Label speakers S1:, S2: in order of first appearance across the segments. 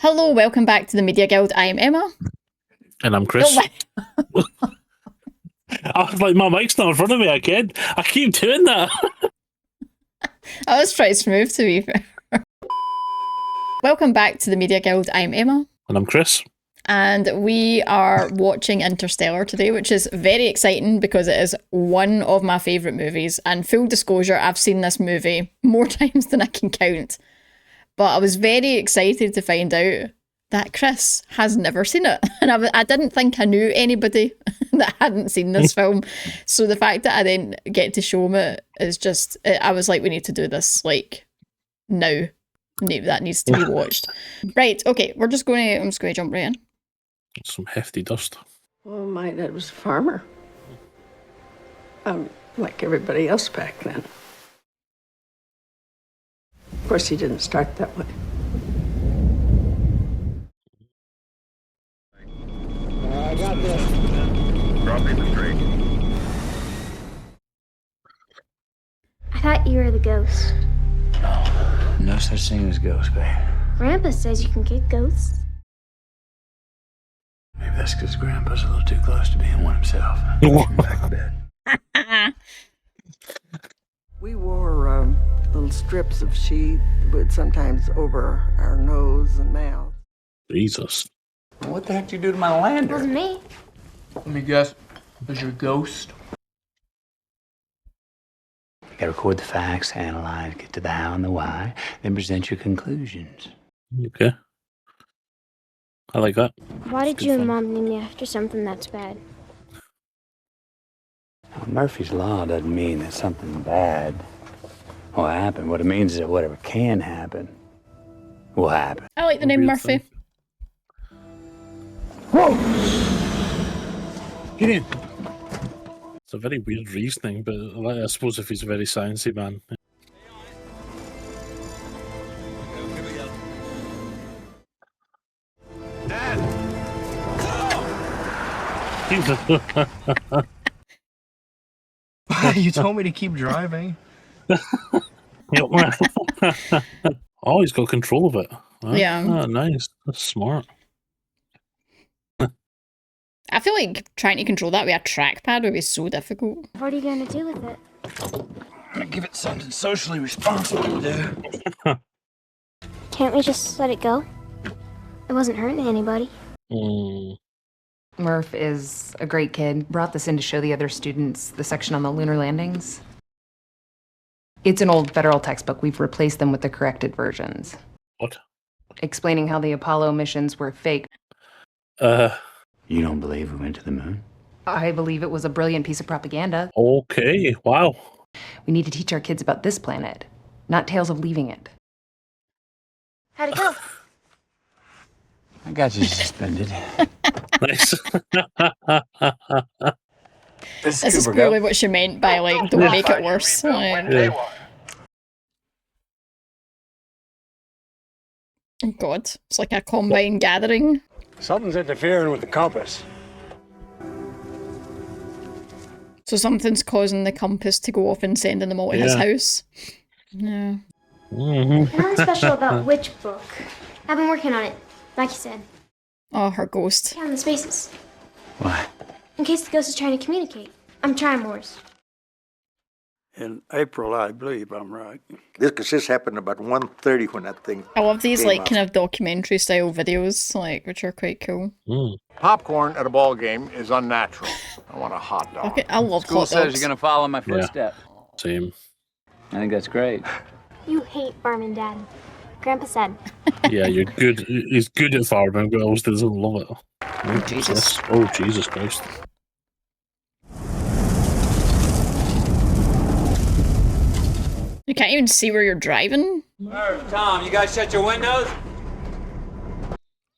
S1: Hello, welcome back to the Media Guild. I am Emma.
S2: And I'm Chris. I was like, my mic's not in front of me again. I keep doing that.
S1: I was trying smooth, to be fair. Welcome back to the Media Guild. I am Emma.
S2: And I'm Chris.
S1: And we are watching Interstellar today, which is very exciting because it is one of my favourite movies. And full disclosure, I've seen this movie more times than I can count. But I was very excited to find out that Chris has never seen it. And I didn't think I knew anybody that hadn't seen this film. So the fact that I then get to show him it is just, I was like, we need to do this, like, now. That needs to be watched. Right, okay, I'm just going to jump right in.
S2: Some hefty dust.
S3: Well, my dad was a farmer. Like everybody else back then. Of course, he didn't start that way.
S4: I got this. Dropping the drink.
S5: I thought you were the ghost.
S6: No such thing as ghosts, babe.
S5: Grandpa says you can get ghosts.
S6: Maybe that's because Grandpa's a little too close to being one himself. Back to bed.
S3: We wore little strips of sheet, but sometimes over our nose and mouth.
S2: Jesus.
S6: What the heck did you do to my
S5: It
S6: lander?
S5: wasn't me.
S7: Let me guess. Was your ghost?
S6: You gotta record the facts, analyze, get to the how and the why, then present your conclusions.
S2: Okay. I like that.
S5: Why did
S2: good
S5: you and
S2: fun.
S5: Mom name me after something that's bad?
S6: Well, Murphy's Law doesn't mean that something bad will happen. What it means is that whatever can happen will happen.
S1: I like the name
S2: Weird
S1: Murphy.
S2: thing.
S6: Get in.
S2: It's a very weird reasoning, but I suppose if he's a very sciencey man.
S7: You told me to keep driving.
S2: Oh, he's got control of it. Huh?
S1: Yeah.
S2: Oh, nice. That's smart.
S1: I feel like trying to control that with a trackpad would be so difficult.
S5: What are you going to do with it?
S6: I'm gonna give it something socially responsible to do.
S5: Can't we just let it go? It wasn't hurting anybody.
S2: Mm.
S8: Murph is a great kid. Brought this in to show the other students the section on the lunar landings. It's an old federal textbook. We've replaced them with the corrected versions.
S2: What?
S8: Explaining how the Apollo missions were fake.
S6: You don't believe we went to the moon?
S8: I believe it was a brilliant piece of propaganda.
S2: Okay. Wow.
S8: We need to teach our kids about this planet, not tales of leaving it.
S5: How'd it go?
S6: I got you suspended.
S2: Nice.
S1: This is clearly what she meant by, like, don't make it worse. Like,
S2: Yeah.
S1: oh God, it's like a combine gathering.
S4: Something's interfering with the compass.
S1: So something's causing the compass to go off and sending them all to his
S2: Yeah.
S1: house. Yeah.
S2: Mm-hmm.
S5: Nothing special about which book. I've been working on it, like you said.
S1: Oh, her ghost.
S5: Count the spaces.
S6: Why?
S5: In case the ghost is trying to communicate. I'm trying, Morse.
S9: In April, I believe I'm right. This happened about 1:30 when that thing.
S1: I love these,
S9: came
S1: like,
S9: out.
S1: kind of documentary style videos, like, which are quite cool.
S2: Mm.
S4: Popcorn at a ball game is unnatural. I want a hot dog.
S1: Okay, I love
S6: School
S1: hot
S6: says
S1: dogs.
S6: you're gonna follow my
S2: Yeah.
S6: footsteps.
S2: Same.
S6: I think that's great.
S5: You hate Barman Dad. Grandpa said.
S2: Yeah, you're good. He's good at farming, but always doesn't love it. Oh,
S1: Jesus.
S2: Oh, Jesus Christ.
S1: You can't even see where you're driving.
S6: Tom, you guys shut your windows?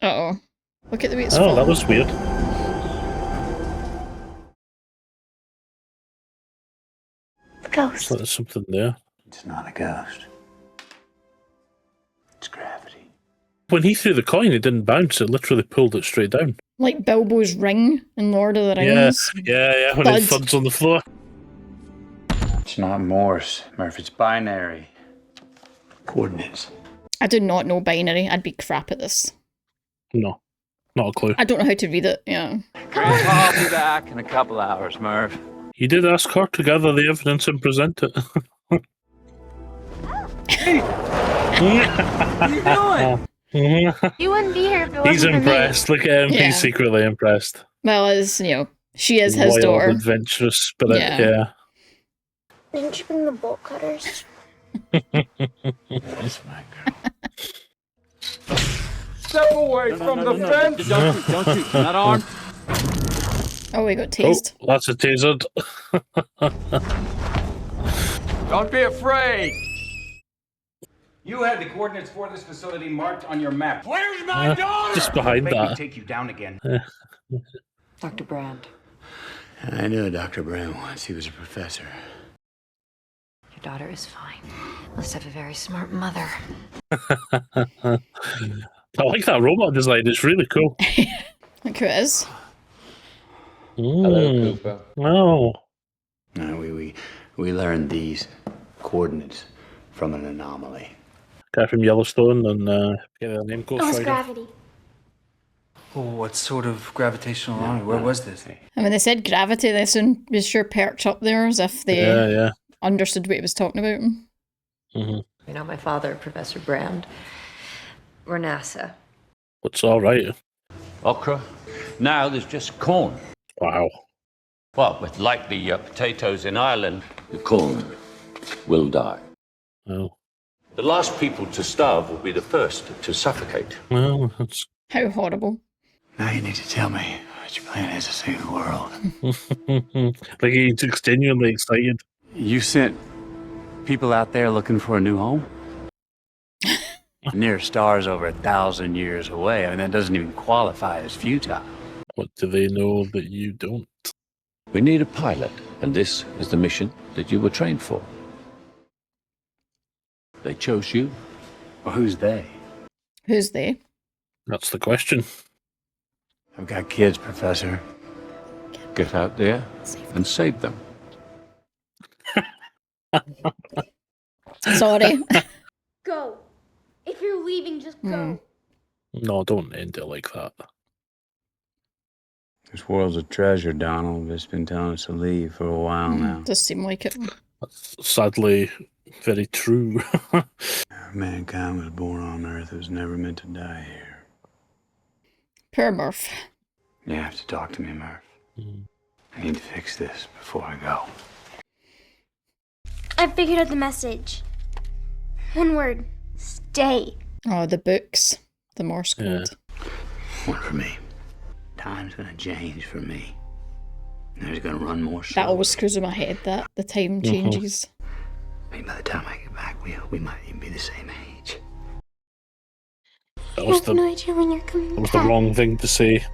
S1: Uh-oh. Look at the way it's
S2: Oh,
S1: falling.
S2: that was weird.
S5: Ghost.
S2: So there's something there.
S6: It's not a ghost. It's gravity.
S2: When he threw the coin, it didn't bounce. It literally pulled it straight down.
S1: Like Bilbo's ring in Lord of the
S2: Yeah,
S1: Rings.
S2: yeah. When
S1: Thud.
S2: it thuds on the floor.
S6: It's not Morse, Murph. It's binary. Coordinates.
S1: I do not know binary. I'd be crap at this.
S2: No, not a clue.
S1: I don't know how to read it. Yeah.
S6: I'll be back in a couple hours, Merv.
S2: You did ask her to gather the evidence and present it.
S6: What are you doing?
S5: You wouldn't be here if it wasn't
S2: He's
S5: for me.
S2: impressed. Look at him.
S1: Yeah.
S2: He's secretly impressed.
S1: Well, as you know, she is his
S2: Wild,
S1: daughter.
S2: adventurous spirit.
S1: Yeah.
S2: Yeah.
S5: Didn't you bring the bolt cutters?
S6: That's my girl.
S7: Step away from the fence!
S6: Don't shoot. You're not armed.
S1: Oh, we got tased.
S2: Oh, that's a tasered.
S7: Don't be afraid!
S10: You had the coordinates for this facility marked on your map. Where's my daughter?
S2: Just behind
S10: Make me
S2: that.
S10: take you down again.
S11: Dr. Brand,
S6: I knew Dr. Brand once. He was a professor.
S11: your daughter is fine. Must have a very smart mother.
S2: I like that robot design. It's really cool.
S1: Look who it is.
S2: Hello, Cooper. Oh.
S6: No, we learned these coordinates from an anomaly.
S2: Guy from Yellowstone and get their name
S5: It was
S2: Rider.
S5: gravity.
S10: Oh, what sort of gravitational anomaly? Where was this?
S1: And when they said gravity, they soon was sure perched up there as if they
S2: Yeah.
S1: understood what he was talking about.
S2: Mm-hmm.
S11: You know, my father, Professor Brand, we're NASA.
S2: It's all right.
S12: Okra. Now there's just corn.
S2: Wow.
S12: Well, but like the potatoes in Ireland, the corn will die.
S2: Oh.
S12: The last people to starve will be the first to suffocate.
S2: Well, that's...
S1: How horrible.
S6: Now you need to tell me what your plan is to save the world.
S2: Like he's genuinely excited.
S6: You sent people out there looking for a new home? Near stars over 1,000 years away. I mean, that doesn't even qualify as futile.
S2: What do they know that you don't?
S12: We need a pilot, and this is the mission that you were trained for. They chose you.
S6: Well, who's they?
S1: Who's they?
S2: That's the question.
S6: I've got kids, Professor.
S12: Get out there and save them.
S1: Sorry.
S5: Go. If you're leaving, just go.
S2: No, don't end it like that.
S6: This world's a treasure, Donald. It's been telling us to leave for a while now.
S1: Does seem like it.
S2: That's sadly very true.
S6: Mankind was born on Earth. It was never meant to die here.
S1: Poor Murph.
S6: You have to talk to me, Murph. I need to fix this before I go.
S5: I figured out the message. One word. Stay.
S1: Oh, the books. The Morse code.
S6: One for me. Time's gonna change for me. There's gonna run more
S1: That
S6: slow.
S1: always screws in my head, that the time changes.
S6: Maybe by the time I get back, we might even be the same age.
S2: That
S5: I
S2: was
S5: have
S2: the,
S5: no idea when you're coming
S2: that was the
S5: back.
S2: wrong thing to say.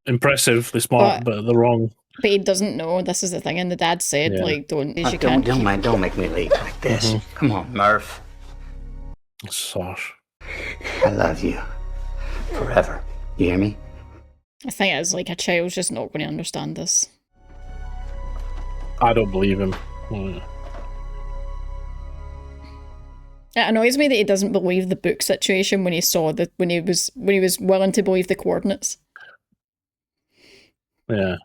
S2: Impressively smart, but the wrong.
S1: But he doesn't know. This is the thing. And the dad said,
S2: Yeah.
S1: like, don't, you
S6: Don't
S1: can't.
S6: don't make me late like this. Come on, Murph.
S2: It's harsh.
S6: I love you. Forever. You hear me?
S1: I think it's like a child's just not going to understand this.
S2: I don't believe him.
S1: It annoys me that he doesn't believe the book situation when he saw the when he was willing to believe the coordinates.
S2: Yeah.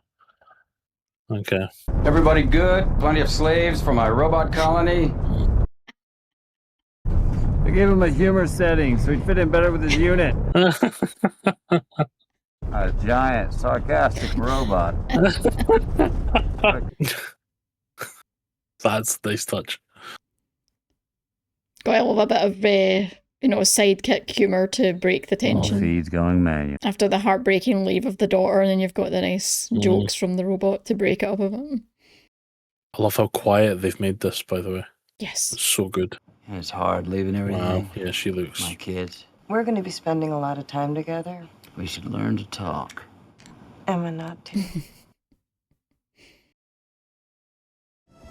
S2: Okay.
S10: Everybody good? Plenty of slaves for my robot colony?
S13: I gave him a humor setting so he'd fit in better with his unit. A giant, sarcastic robot.
S2: That's a nice touch.
S1: Got a little bit of sidekick humour to break the tension.
S13: Feed's going manual.
S1: After the heartbreaking leave of the daughter, and then you've got the nice jokes from the robot to break it up a bit.
S2: I love how quiet they've made this, by the way.
S1: Yes.
S2: It's so good.
S6: It's hard leaving everything.
S2: Wow. Yeah, she looks.
S6: My kids.
S3: We're going to be spending a lot of time together.
S6: We should learn to talk.
S3: Emma not to.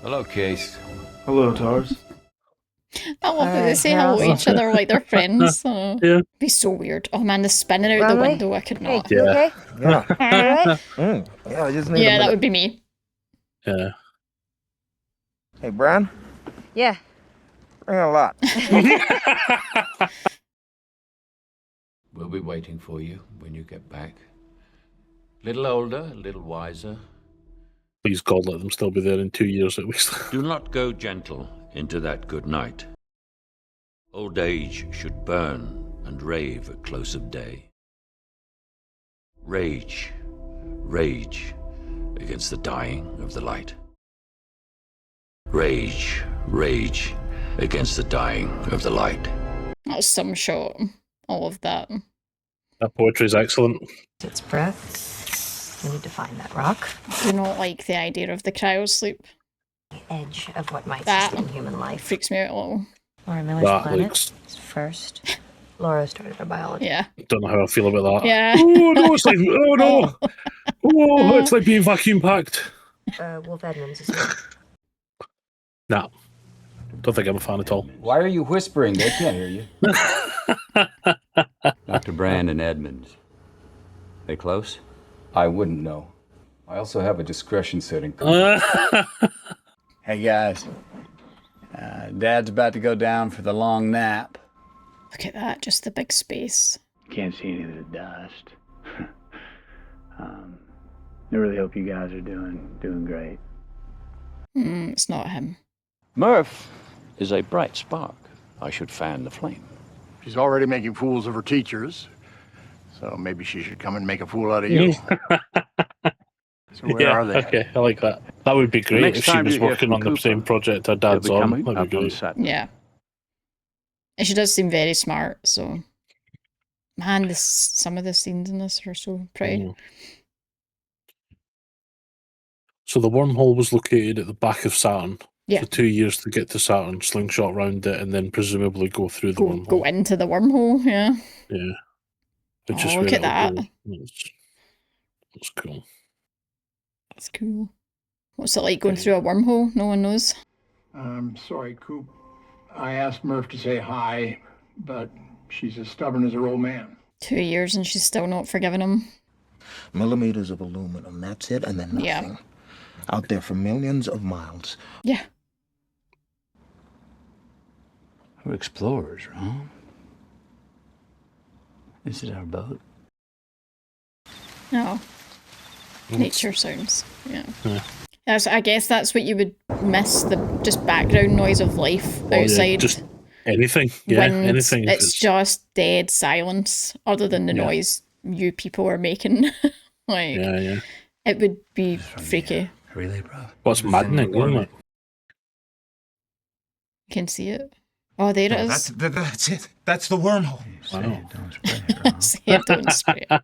S12: Hello, Case.
S7: Hello, Tars.
S1: I love that they say hello to each other like they're friends. Oh,
S2: yeah.
S1: It'd be so weird. Oh man, the spinning out the
S3: Romilly?
S1: window, I could not.
S3: You okay?
S7: Yeah.
S3: Alright?
S7: Yeah, I just need
S1: Yeah, that would be me.
S2: Yeah.
S7: Hey, Brian,
S5: Yeah.
S7: bring a lot.
S12: We'll be waiting for you when you get back. Little older, a little wiser.
S2: Please God, let them still be there in 2 years at least.
S12: Do not go gentle into that good night. Old age should burn and rave at close of day. Rage, rage against the dying of the light. Rage, rage against the dying of the light.
S1: That was some shot. All of that.
S2: That poetry is excellent.
S11: Its breath. We need to find that rock.
S1: Do not like the idea of the cryosleep.
S11: The edge of what might
S1: That
S11: sustain human life.
S1: freaks me out a little.
S11: Laura Miller's
S2: That
S11: planet
S2: looks...
S11: is first. Laura started her biology.
S1: Yeah.
S2: Don't know how I feel about that.
S1: Yeah.
S2: Oh no, it's like, oh no. Oh, it's like being vacuum packed.
S11: Wolf Edmonds is here.
S2: Nah. Don't think I'm a fan at all.
S10: Why are you whispering? They can't hear you.
S6: Dr. Brandon Edmonds. They close?
S10: I wouldn't know. I also have a discretion setting.
S6: Hey guys. Dad's about to go down for the long nap.
S1: Look at that, just the big space.
S6: Can't see any of the dust. I really hope you guys are doing great.
S1: It's not him.
S12: Murph is a bright spark. I should fan the flame.
S4: She's already making fools of her teachers, so maybe she should come and make a fool out of you. So where are they?
S2: Okay, I like that. That would be great
S6: next
S2: if she
S6: time
S2: was
S6: you hear
S2: working
S6: from
S2: on the
S6: Cooper,
S2: same project her dad's
S6: He'll be
S2: on.
S6: coming
S2: That'd
S6: up
S2: be
S6: on
S2: great.
S6: Saturday.
S1: Yeah. And she does seem very smart, so... Man, some of the scenes in this are so pretty.
S2: Mm. So the wormhole was located at the back of Saturn.
S1: Yeah.
S2: For 2 years to get to Saturn, slingshot round it, and then presumably go through the wormhole.
S1: Go into the wormhole, yeah.
S2: Yeah. Which
S1: Oh,
S2: is
S1: look
S2: where
S1: at that.
S2: it'll go. That's cool.
S1: That's cool. What's it like going through a wormhole? No one knows.
S14: I'm sorry, Coop. I asked Murph to say hi, but she's as stubborn as her old man.
S1: 2 years and she's still not forgiven him.
S15: Millimeters of aluminum, that's it, and then nothing.
S1: Yeah.
S15: Out there for millions of miles.
S1: Yeah.
S6: We're explorers, right? This is our boat.
S1: No. Nature sounds. Yeah. I guess that's what you would miss, the just background noise of life outside.
S2: Yeah, just anything. Yeah,
S1: Wind,
S2: anything.
S1: It's just dead silence other than the noise you people are making. Like,
S2: yeah.
S1: It would be freaky.
S6: Really, bro?
S2: What's maddening, isn't it?
S1: You can see it. Oh, there it is.
S16: That's it. That's the wormhole.
S6: Say it, don't spray it, right?
S1: Say it, don't spray it.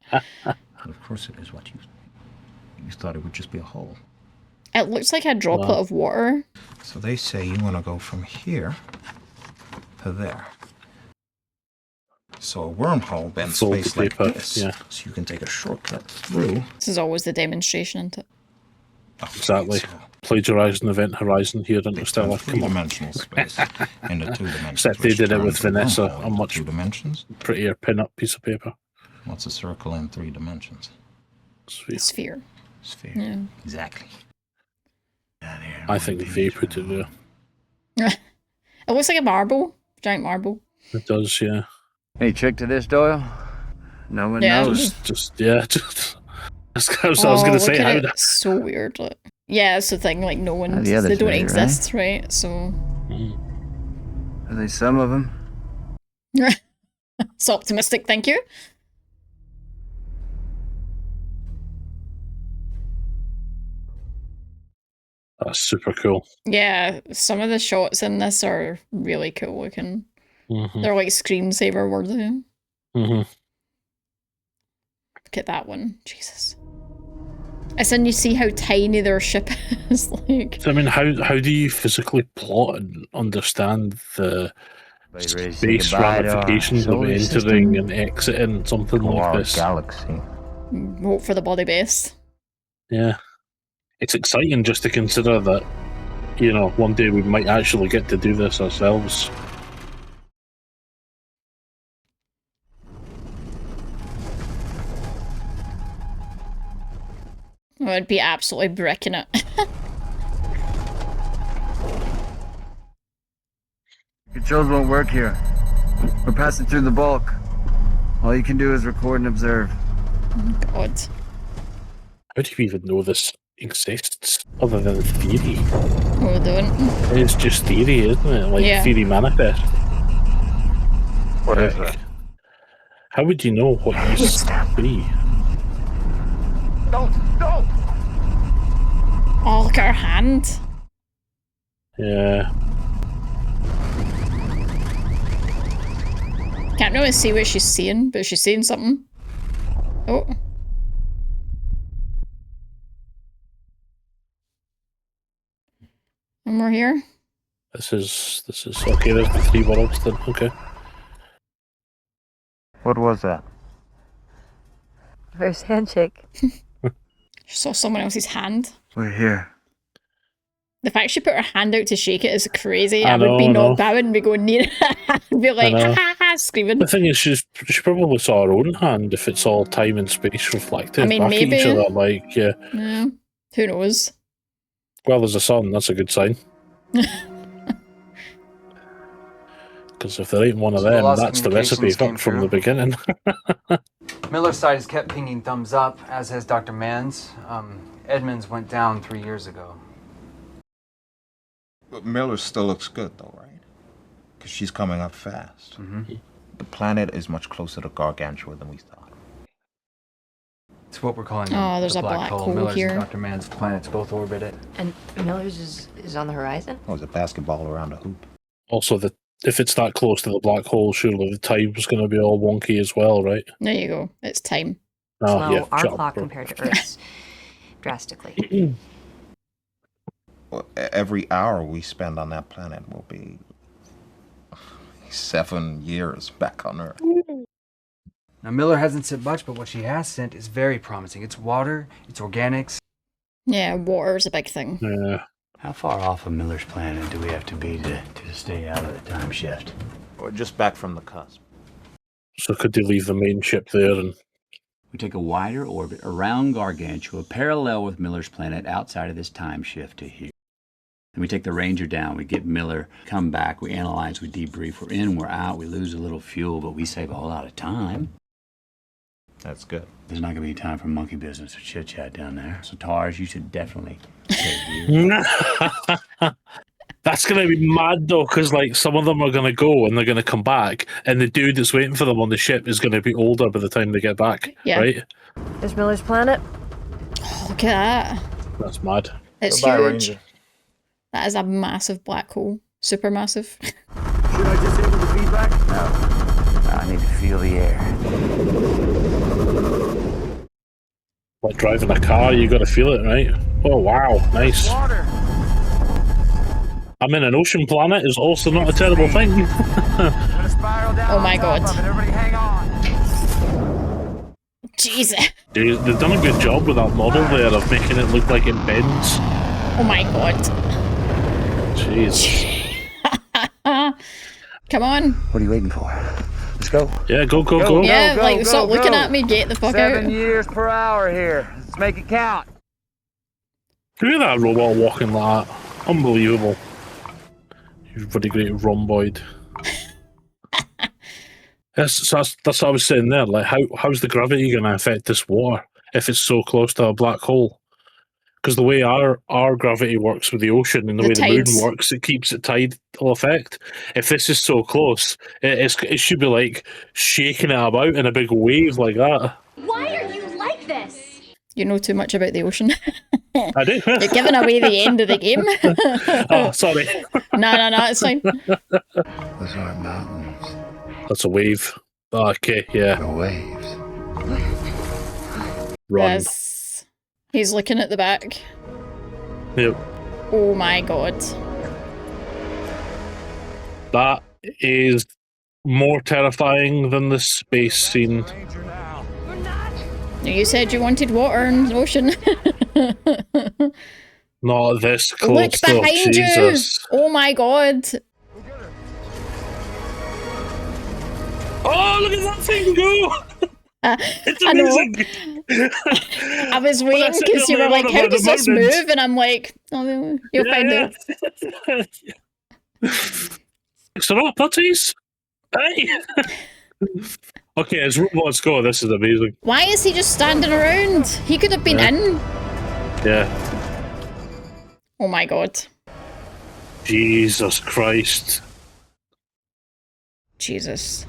S16: Of course it is. What you thought it would just be a hole.
S1: It looks like a droplet of water.
S16: So they say you want to go from here to there. So a wormhole bends
S2: Fold
S16: space
S2: the
S16: like
S2: paper,
S16: this,
S2: yeah.
S16: so you can take a shortcut through.
S1: This is always the demonstration, isn't it?
S2: Exactly. Plagiarising Event Horizon here, Interstellar. Come on.
S16: Three-dimensional space into two dimensions.
S2: Except they did it with
S16: turns a
S2: Vanessa,
S16: wormhole
S2: a
S16: into
S2: much
S16: 2 dimensions.
S2: prettier pin-up piece of paper.
S16: What's a circle in 3 dimensions?
S1: Sphere.
S16: Sphere.
S1: Yeah.
S16: Exactly.
S2: I think they put it there.
S1: It looks like a marble. Giant marble.
S2: It does, yeah.
S13: Any trick to this, Doyle? No one
S1: Yeah.
S13: knows.
S2: Just that's what I was going to say. How
S1: It. It's so weird. Like, yeah, it's the thing. Like, no one,
S13: the others
S1: they don't
S13: made it,
S1: exist, right? So
S13: Are they some of them?
S1: it's optimistic. Thank you.
S2: That's super cool.
S1: Yeah, some of the shots in this are really cool looking.
S2: Mm-hmm.
S1: They're like screensaver worthy.
S2: Mm-hmm.
S1: Look at that one. Jesus. And then you see how tiny their ship is. Like,
S2: I mean, how do you physically plot and understand the space ramifications of entering and exiting something like this?
S16: Galaxy.
S1: hope for the body base.
S2: Yeah. It's exciting just to consider that, you know, one day we might actually get to do this ourselves.
S1: I would be absolutely bricking it.
S13: Controls won't work here. We're passing through the bulk. All you can do is record and observe.
S1: Oh, God.
S2: How do you even know this exists, other than theory?
S1: Oh, don't.
S2: It's just theory, isn't it? Like, theory manifest.
S7: What is that?
S2: How would you know what you see?
S7: Don't!
S1: Oh, look at her hand.
S2: Yeah.
S1: Can't really see what she's seeing, but she's seeing something. Oh. And we're here.
S2: This is okay. There's the 3 worlds then. Okay.
S7: What was that?
S11: First handshake.
S1: She saw someone else's hand.
S13: We're here.
S1: The fact she put her hand out to shake it is crazy.
S2: I
S1: wouldn't be going near it. I'd be like, ha ha ha, screaming.
S2: The thing is, she probably saw her own hand if it's all time and space reflected
S1: I mean,
S2: back at each
S1: maybe.
S2: other. Like, yeah.
S1: Yeah. Who knows?
S2: Well, there's a sun. That's a good sign. Because if there ain't one of them, that's the recipe from the beginning.
S17: Miller's side has kept pinging thumbs up, as has Dr. Mann's. Edmonds went down 3 years ago.
S16: But Miller still looks good, though, right? Because she's coming up fast. The planet is much closer to Gargantua than we thought.
S17: It's what we're calling
S1: there's a black hole
S17: Miller's
S1: here.
S17: and Dr. Mann's planets both orbit it.
S11: And Miller's is on the horizon?
S16: Oh, it's a basketball around a hoop.
S2: Also, if it's that close to the black hole, surely the time's going to be all wonky as well, right?
S1: There you go. It's time.
S11: Slow our clock compared to Earth's. Drastically.
S16: Well, every hour we spend on that planet will be 7 years back on Earth.
S17: Now, Miller hasn't sent much, but what she has sent is very promising. It's water, it's organics.
S1: Yeah, water's a big thing.
S2: Yeah.
S6: How far off of Miller's planet do we have to be to stay out of the time shift?
S16: We're just back from the cusp.
S2: So could they leave the main ship there and...
S6: We take a wider orbit around Gargantua, parallel with Miller's planet outside of this time shift to here. Then we take the Ranger down, we get Miller, come back, we analyze, we debrief, we're in, we're out, we lose a little fuel, but we save a whole lot of time.
S16: That's good.
S6: There's not going to be time for monkey business or chit-chat down there. So, Tars, you should definitely stay here.
S2: That's going to be mad, though, because like some of them are going to go and they're going to come back, and the dude that's waiting for them on the ship is going to be older by the time they get back, right?
S11: There's Miller's planet.
S1: Oh, look at that.
S2: That's mad.
S1: It's
S16: Goodbye,
S1: huge.
S16: Ranger.
S1: That is a massive black hole. Super massive.
S7: Should I disable the feedback?
S6: No, I need to feel the air.
S2: Like driving a car, you got to feel it, right? Oh, wow. Nice.
S7: Water.
S2: I'm in an ocean planet is also not a terrible thing.
S7: Gonna spiral down
S1: Oh my
S7: on top
S1: God.
S7: of it. Everybody hang on.
S1: Jesus.
S2: They've done a good job with that model there of making it look like it bends.
S1: Oh my God.
S2: Jeez.
S1: Come on.
S6: What are you waiting for? Let's go.
S2: Yeah, go.
S1: Yeah,
S7: go,
S1: like,
S7: go,
S1: stop
S7: go.
S1: looking at me. Get the fuck
S7: 7
S1: out.
S7: years per hour here. Let's make it count.
S2: Look at that robot walking like that. Unbelievable. You're pretty great rhomboid. That's what I was saying there. Like, how's the gravity going to affect this water if it's so close to a black hole? Because the way our gravity works with the ocean and the way
S1: tides.
S2: the moon works, it keeps it tidal effect. If this is so close, it should be like shaking it about in a big wave like that.
S5: Why are you like this?
S1: You know too much about the ocean.
S2: I do.
S1: You're giving away the end of the game.
S2: Oh, sorry.
S1: No, it's fine.
S6: Those aren't mountains.
S2: That's a wave. Okay, yeah.
S6: They're waves.
S2: Run.
S1: Yes. He's looking at the back.
S2: Yep.
S1: Oh my God.
S2: That is more terrifying than the space scene.
S1: You said you wanted water in the ocean.
S2: Not this close.
S1: Look
S2: though,
S1: behind
S2: Jesus.
S1: you! Oh my God.
S2: Oh, look at that thing go! It's
S1: I know.
S2: amazing.
S1: I was waiting because you were like, how does this move? And I'm like, oh, you'll find out.
S2: Fix it up, putties. Hey! Okay, as robots go, this is amazing.
S1: Why is he just standing around? He could have been in.
S2: Yeah.
S1: Oh my god.
S2: Jesus Christ.
S1: Jesus.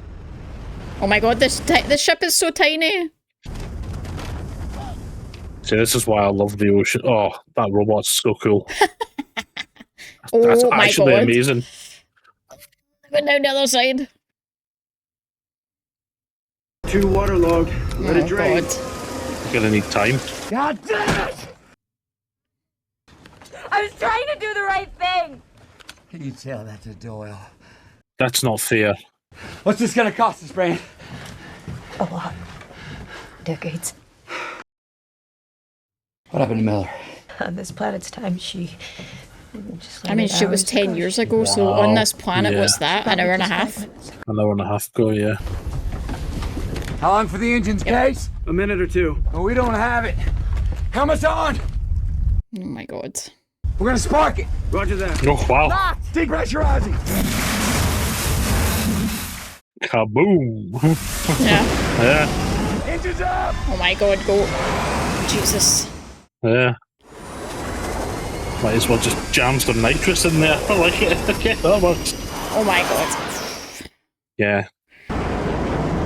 S1: Oh my god, this ship is so tiny.
S2: See, this is why I love the ocean. Oh, that robot's so cool.
S1: Oh
S2: That's
S1: my
S2: actually
S1: god.
S2: amazing.
S1: Went down the other side.
S7: Too waterlogged. Let it drain.
S1: God.
S2: You're gonna need time.
S7: God damn it!
S18: I was trying to do the right thing.
S7: Can you tell that to Doyle?
S2: That's not fair.
S7: What's this gonna cost us, Brain?
S11: A lot. Decades.
S7: What happened to Miller?
S11: On this planet's time, she just
S1: I mean, she was 10 years ago, so on this planet, what's that? An hour and a half?
S2: An hour and a half ago, yeah.
S7: How long for the engine's case? A minute or two. Well, we don't have it. Helm us on!
S1: Oh my god.
S7: We're gonna spark it. Roger that.
S2: Oh, wow.
S7: Locked. Depressurizing.
S2: Kaboom.
S1: Yeah.
S2: Yeah.
S7: Engines up!
S1: Oh my god, go. Jesus.
S2: Yeah. Might as well just jam some nitrous in there. I like it. Okay, that works.
S1: Oh my god.
S2: Yeah.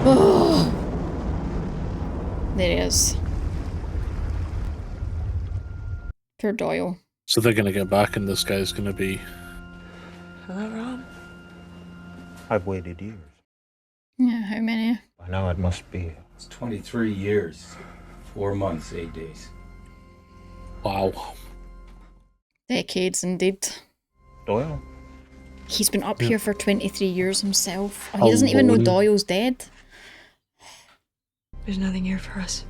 S1: Oh. There he is. Poor Doyle.
S2: So they're gonna get back and this guy's gonna be...
S11: Hello, Rob.
S16: I've waited years.
S1: Yeah, how many?
S16: By now it must be.
S10: It's 23 years, 4 months, 8 days.
S2: Wow.
S1: Decades indeed.
S16: Doyle?
S1: He's been up here for 23 years himself. Oh, he doesn't even know Doyle's dead.
S11: There's nothing here for us.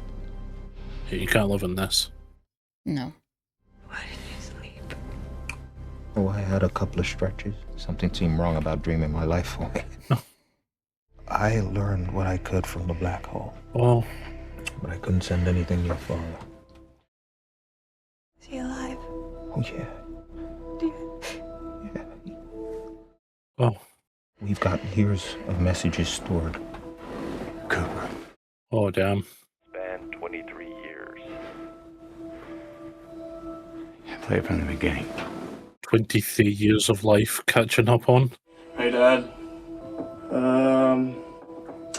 S2: Yeah, you can't live in this.
S1: No.
S11: Why did you sleep?
S16: Oh, I had a couple of stretches. Something seemed wrong about dreaming my life away. I learned what I could from the black hole.
S2: Oh.
S16: But I couldn't send anything to your father.
S11: Is he alive?
S16: Oh, yeah. Yeah.
S2: Oh.
S16: We've got years of messages stored.
S2: Cooper. Oh, damn.
S19: Span 23 years.
S6: Play it from the beginning.
S2: 23 years of life catching up on.
S20: Hey, Dad.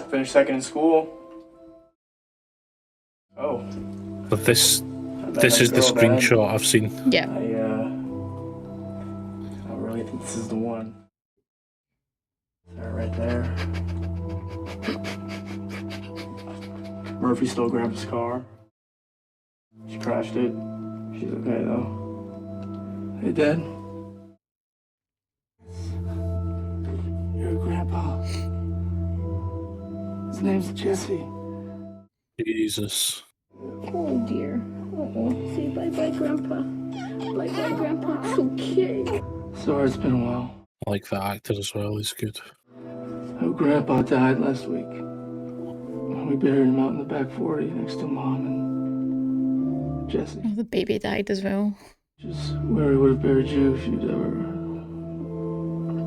S20: Finished second in school. Oh.
S2: But this is the screenshot I've seen.
S1: Yeah.
S20: I really think this is the one. There, right there. Murphy still grabbed his car. She crashed it. She's okay, though. Hey, Dad. Your grandpa. His name's Jesse.
S2: Jesus.
S21: Oh dear. Uh-oh. Say bye-bye, Grandpa. Bye-bye, Grandpa. Okay.
S20: Sorry, it's been a while.
S2: I like the actor as well, he's good.
S20: Oh, Grandpa died last week. We buried him out in the back 40 next to Mom and Jesse.
S1: Oh, the baby died as well.
S20: Just where we would have buried you if you'd ever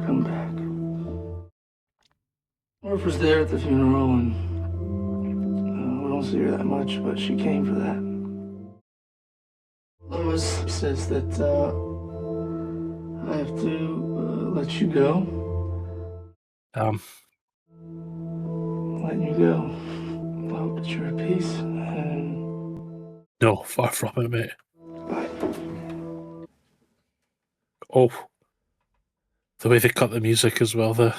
S20: come back. Murph was there at the funeral, and we don't see her that much, but she came for that. Lois says that I have to let you go. Letting you go. I hope that you're at peace, and...
S2: No, far from it, mate.
S20: Bye.
S2: Oh. The way they cut the music as well there.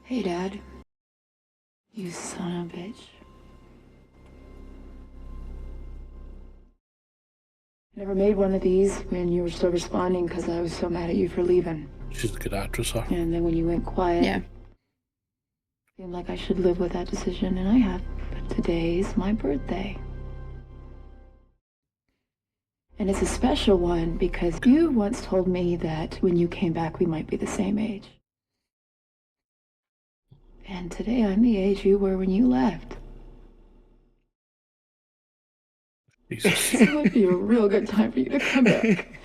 S21: Hey, Dad. You son of a bitch. Never made one of these when you were still responding because I was so mad at you for leaving.
S2: She's a good actress, huh?
S21: And then when you went quiet,
S1: yeah,
S21: seemed like I should live with that decision, and I have. But today's my birthday. And it's a special one because you once told me that when you came back, we might be the same age. And today I'm the age you were when you left. It might be a real good time for you to come back.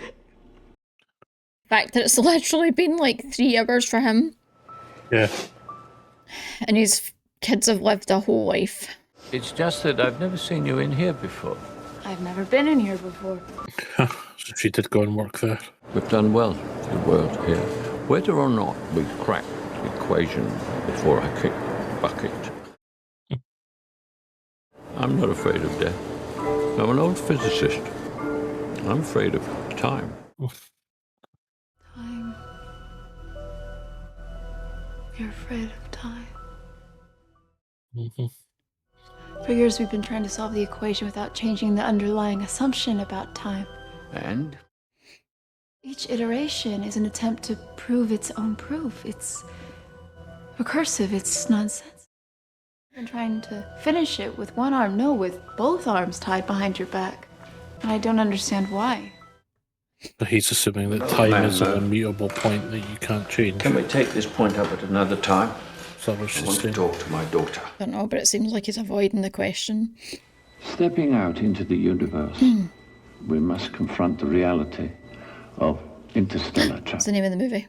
S1: fact that it's literally been like 3 hours for him.
S2: Yeah.
S1: And his kids have lived a whole life.
S12: It's just that I've never seen you in here before.
S21: I've never been in here before.
S2: So she did go and work there.
S12: We've done well, the world here. Whether or not we crack the equation before I kick the bucket. I'm not afraid of death. I'm an old physicist. I'm afraid of time.
S21: Time. You're afraid of time. For years, we've been trying to solve the equation without changing the underlying assumption about time.
S12: And?
S21: Each iteration is an attempt to prove its own proof. It's recursive, it's nonsense. I've been trying to finish it with one arm, no, with both arms tied behind your back. And I don't understand why.
S2: But he's assuming that time is an immutable point that you can't change.
S12: Can we take this point up at another time?
S2: So I
S12: want to talk to my daughter.
S1: I don't know, but it seems like he's avoiding the question.
S8: Stepping out into the universe, we must confront the reality of interstellar travel.
S1: What's the name of the movie?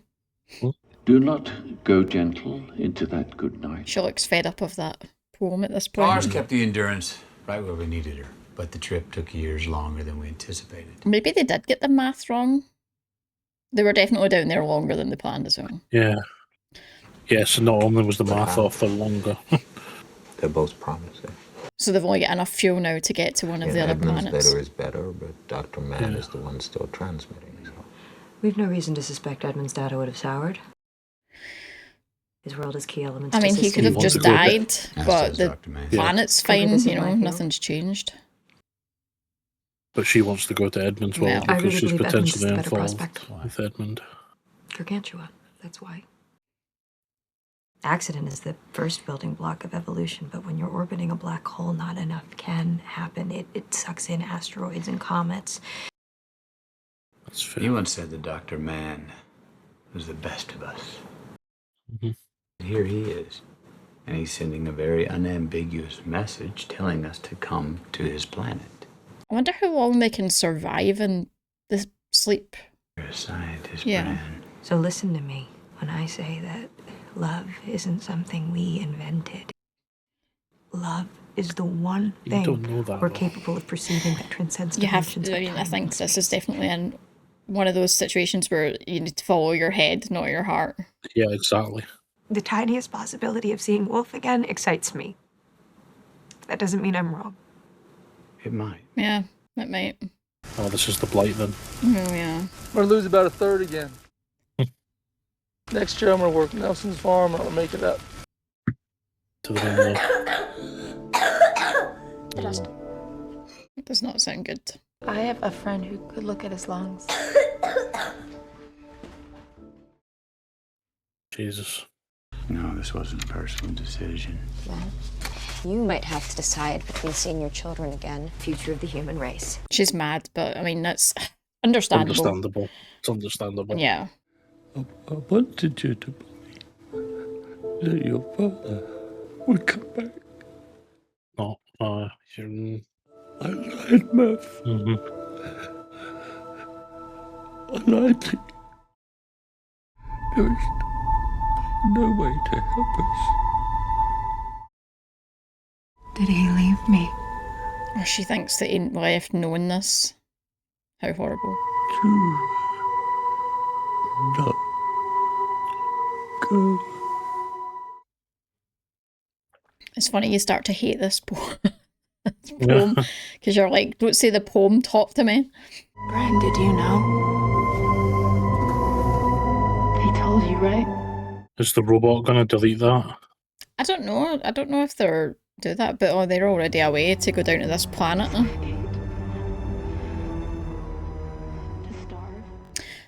S8: Do not go gentle into that good night.
S1: She looks fed up of that poem at this point.
S6: Ours kept the Endurance right where we needed her, but the trip took years longer than we anticipated.
S1: Maybe they did get the math wrong. They were definitely down there longer than they planned as well.
S2: Yeah. Yeah, so not only was the math off, they're longer.
S16: They're both promising.
S1: So they've only got enough fuel now to get to one of the other
S16: Edmund's
S1: planets.
S16: letter is better, but Dr. Mann is the one still transmitting. So.
S11: We've no reason to suspect Edmund's data would have soured. His world is key elements.
S1: I mean, he could have just died, but the planet's fine, you know, nothing's changed.
S2: But she wants to go to Edmund's world
S11: I
S2: because
S11: really
S2: she's
S11: believe Edmund's
S2: potentially
S11: the better
S2: involved
S11: prospect.
S2: with Edmund.
S11: Gargantua, that's why. Accident is the first building block of evolution, but when you're orbiting a black hole, not enough can happen. It sucks in asteroids and comets.
S2: That's fair.
S6: You once said that Dr. Mann was the best of us. Here he is, and he's sending a very unambiguous message telling us to come to his planet.
S1: I wonder how long they can survive in this sleep.
S6: You're a scientist,
S1: Yeah.
S6: Brian.
S11: So listen to me when I say that love isn't something we invented. Love is the one
S2: You don't
S11: thing
S2: know that,
S11: we're
S2: though.
S11: capable of perceiving that transcends
S1: You have,
S11: dimensions
S1: I
S11: of
S1: mean, I
S11: time
S1: think
S11: and
S1: this
S11: space.
S1: is definitely in one of those situations where you need to follow your head, not your heart.
S2: Yeah, exactly.
S11: The tiniest possibility of seeing Wolf again excites me. That doesn't mean I'm wrong.
S6: It might.
S1: Yeah, it might.
S2: Oh, this is the blight then.
S1: Oh, yeah.
S20: I'm gonna lose about a third again. Next year I'm gonna work Nelson's farm and I'll make it up.
S2: To the window.
S1: It does not sound good.
S21: I have a friend who could look at his lungs.
S2: Jesus.
S6: No, this wasn't a personal decision.
S11: Well, you might have to decide between seeing your children again, future of the human race.
S1: She's mad, but I mean, that's understandable.
S2: Understandable. It's understandable.
S1: Yeah.
S12: I wanted you to believe that your father would come back.
S2: No, you're...
S12: I lied, Murph. I lied to you. There is no way to help us.
S21: Did he leave me?
S1: Or she thinks that he left knowing this. How horrible.
S12: To not go.
S1: It's funny, you start to hate this poem. Because you're like, don't say the poem top to me.
S21: Brian, did you know? He told you, right?
S2: Is the robot going to delete that?
S1: I don't know. I don't know if they're do that, but they're already away to go down to this planet.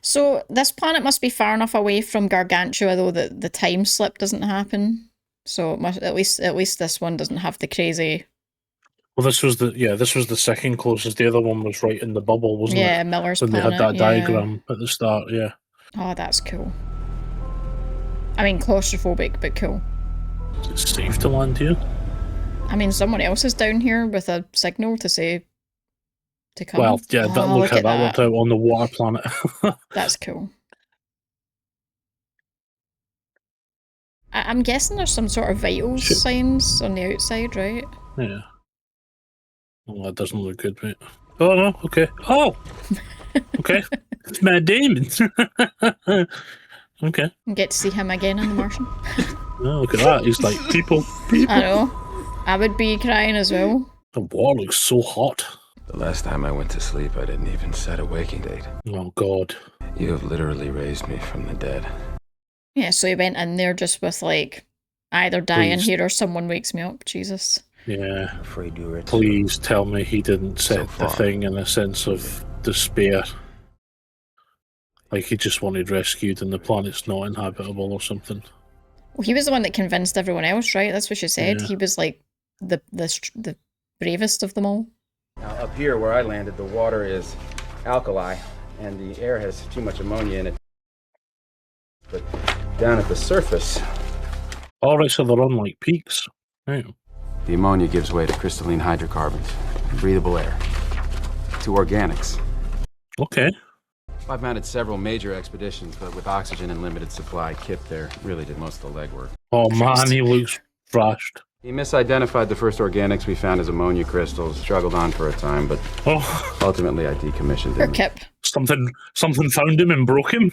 S1: So this planet must be far enough away from Gargantua, though, that the time slip doesn't happen. So it must, at least this one doesn't have the crazy.
S2: Well, this was the second closest. The other one was right in the bubble, wasn't it?
S1: Yeah, Miller's
S2: when
S1: planet.
S2: They had that
S1: yeah.
S2: diagram at the start. Yeah.
S1: Oh, that's cool. I mean, claustrophobic, but cool.
S2: Is it safe to land here?
S1: I mean, someone else is down here with a signal to say to come.
S2: Well, yeah,
S1: Oh,
S2: look how that worked out on the water planet.
S1: That's cool. I'm guessing there's some sort of vitals signs on the outside, right?
S2: Yeah. Well, that doesn't look good, mate. Oh, no, okay. Oh! Okay. It's Matt Damon. Okay.
S1: Get to see him again in The Martian.
S2: Oh, look at that. He's like, people.
S1: I know. I would be crying as well.
S2: The water looks so hot.
S9: The last time I went to sleep, I didn't even set a waking date.
S2: Oh, God.
S9: You have literally raised me from the dead.
S1: Yeah, so he went in there just with, like, either dying
S2: Please.
S1: here or someone wakes me up. Jesus.
S2: Yeah.
S16: I'm afraid you're it.
S2: Please tell me he didn't set the thing in a sense of despair. Like he just wanted rescued and the planet's not inhabitable or something.
S1: Well, he was the one that convinced everyone else, right? That's what she said.
S2: Yeah.
S1: He was, like, the bravest of them all.
S10: Now, up here where I landed, the water is alkali, and the air has too much ammonia in it. But down at the surface...
S2: All right, so they're on, like, peaks. Right.
S10: The ammonia gives way to crystalline hydrocarbons, breathable air, to organics.
S2: Okay.
S10: I've mounted several major expeditions, but with oxygen and limited supply, Kip there really did most of the legwork.
S2: Oh man, he looks thrashed.
S10: He misidentified the first organics we found as ammonia crystals, struggled on for a time, but ultimately I decommissioned him.
S1: Kip.
S2: Something found him and broke him.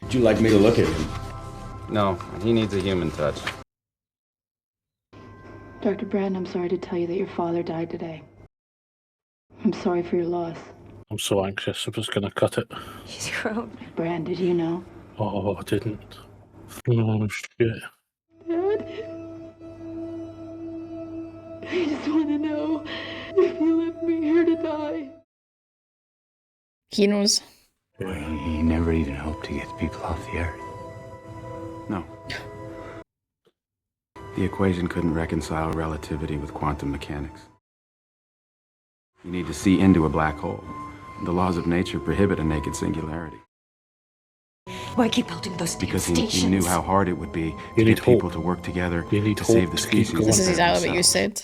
S10: Would you like me to look at him? No, he needs a human touch.
S21: Dr. Brand, I'm sorry to tell you that your father died today. I'm sorry for your loss.
S2: I'm so anxious. I was gonna cut it.
S21: He's grown. Brand, did you know?
S2: Oh, I didn't. Oh shit.
S21: Dad? I just want to know if you left me here to die.
S1: He knows.
S6: He never even hoped to get people off the Earth.
S10: No. The equation couldn't reconcile relativity with quantum mechanics. You need to see into a black hole. The laws of nature prohibit a naked singularity.
S11: Why keep building those
S10: Because
S11: stations?
S10: he knew how hard it would be to
S2: need
S10: get people to work together to save the species.
S1: This is exactly what you said.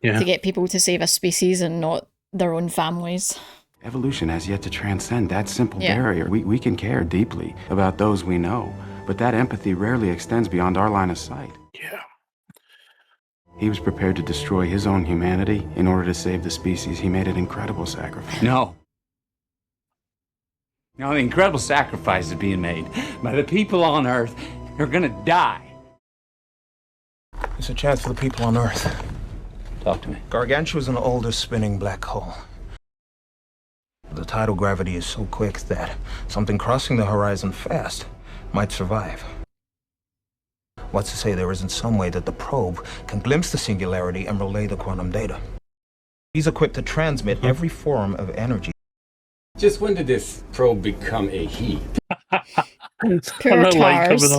S2: Yeah.
S1: To get people to save a species and not their own families.
S10: Evolution has yet to transcend that simple
S1: Yeah.
S10: barrier. We can care deeply about those we know, but that empathy rarely extends beyond our line of sight.
S2: Yeah.
S10: He was prepared to destroy his own humanity in order to save the species. He made an incredible sacrifice.
S6: No. Now, the incredible sacrifice is being made by the people on Earth who are gonna die.
S16: It's a chance for the people on Earth.
S6: Talk to me.
S16: Gargantua is an older spinning black hole. The tidal gravity is so quick that something crossing the horizon fast might survive. What's to say there isn't some way that the probe can glimpse the singularity and relay the quantum data? He's equipped to transmit every form of energy.
S10: Just when did this probe become a he?
S1: Poor Tars,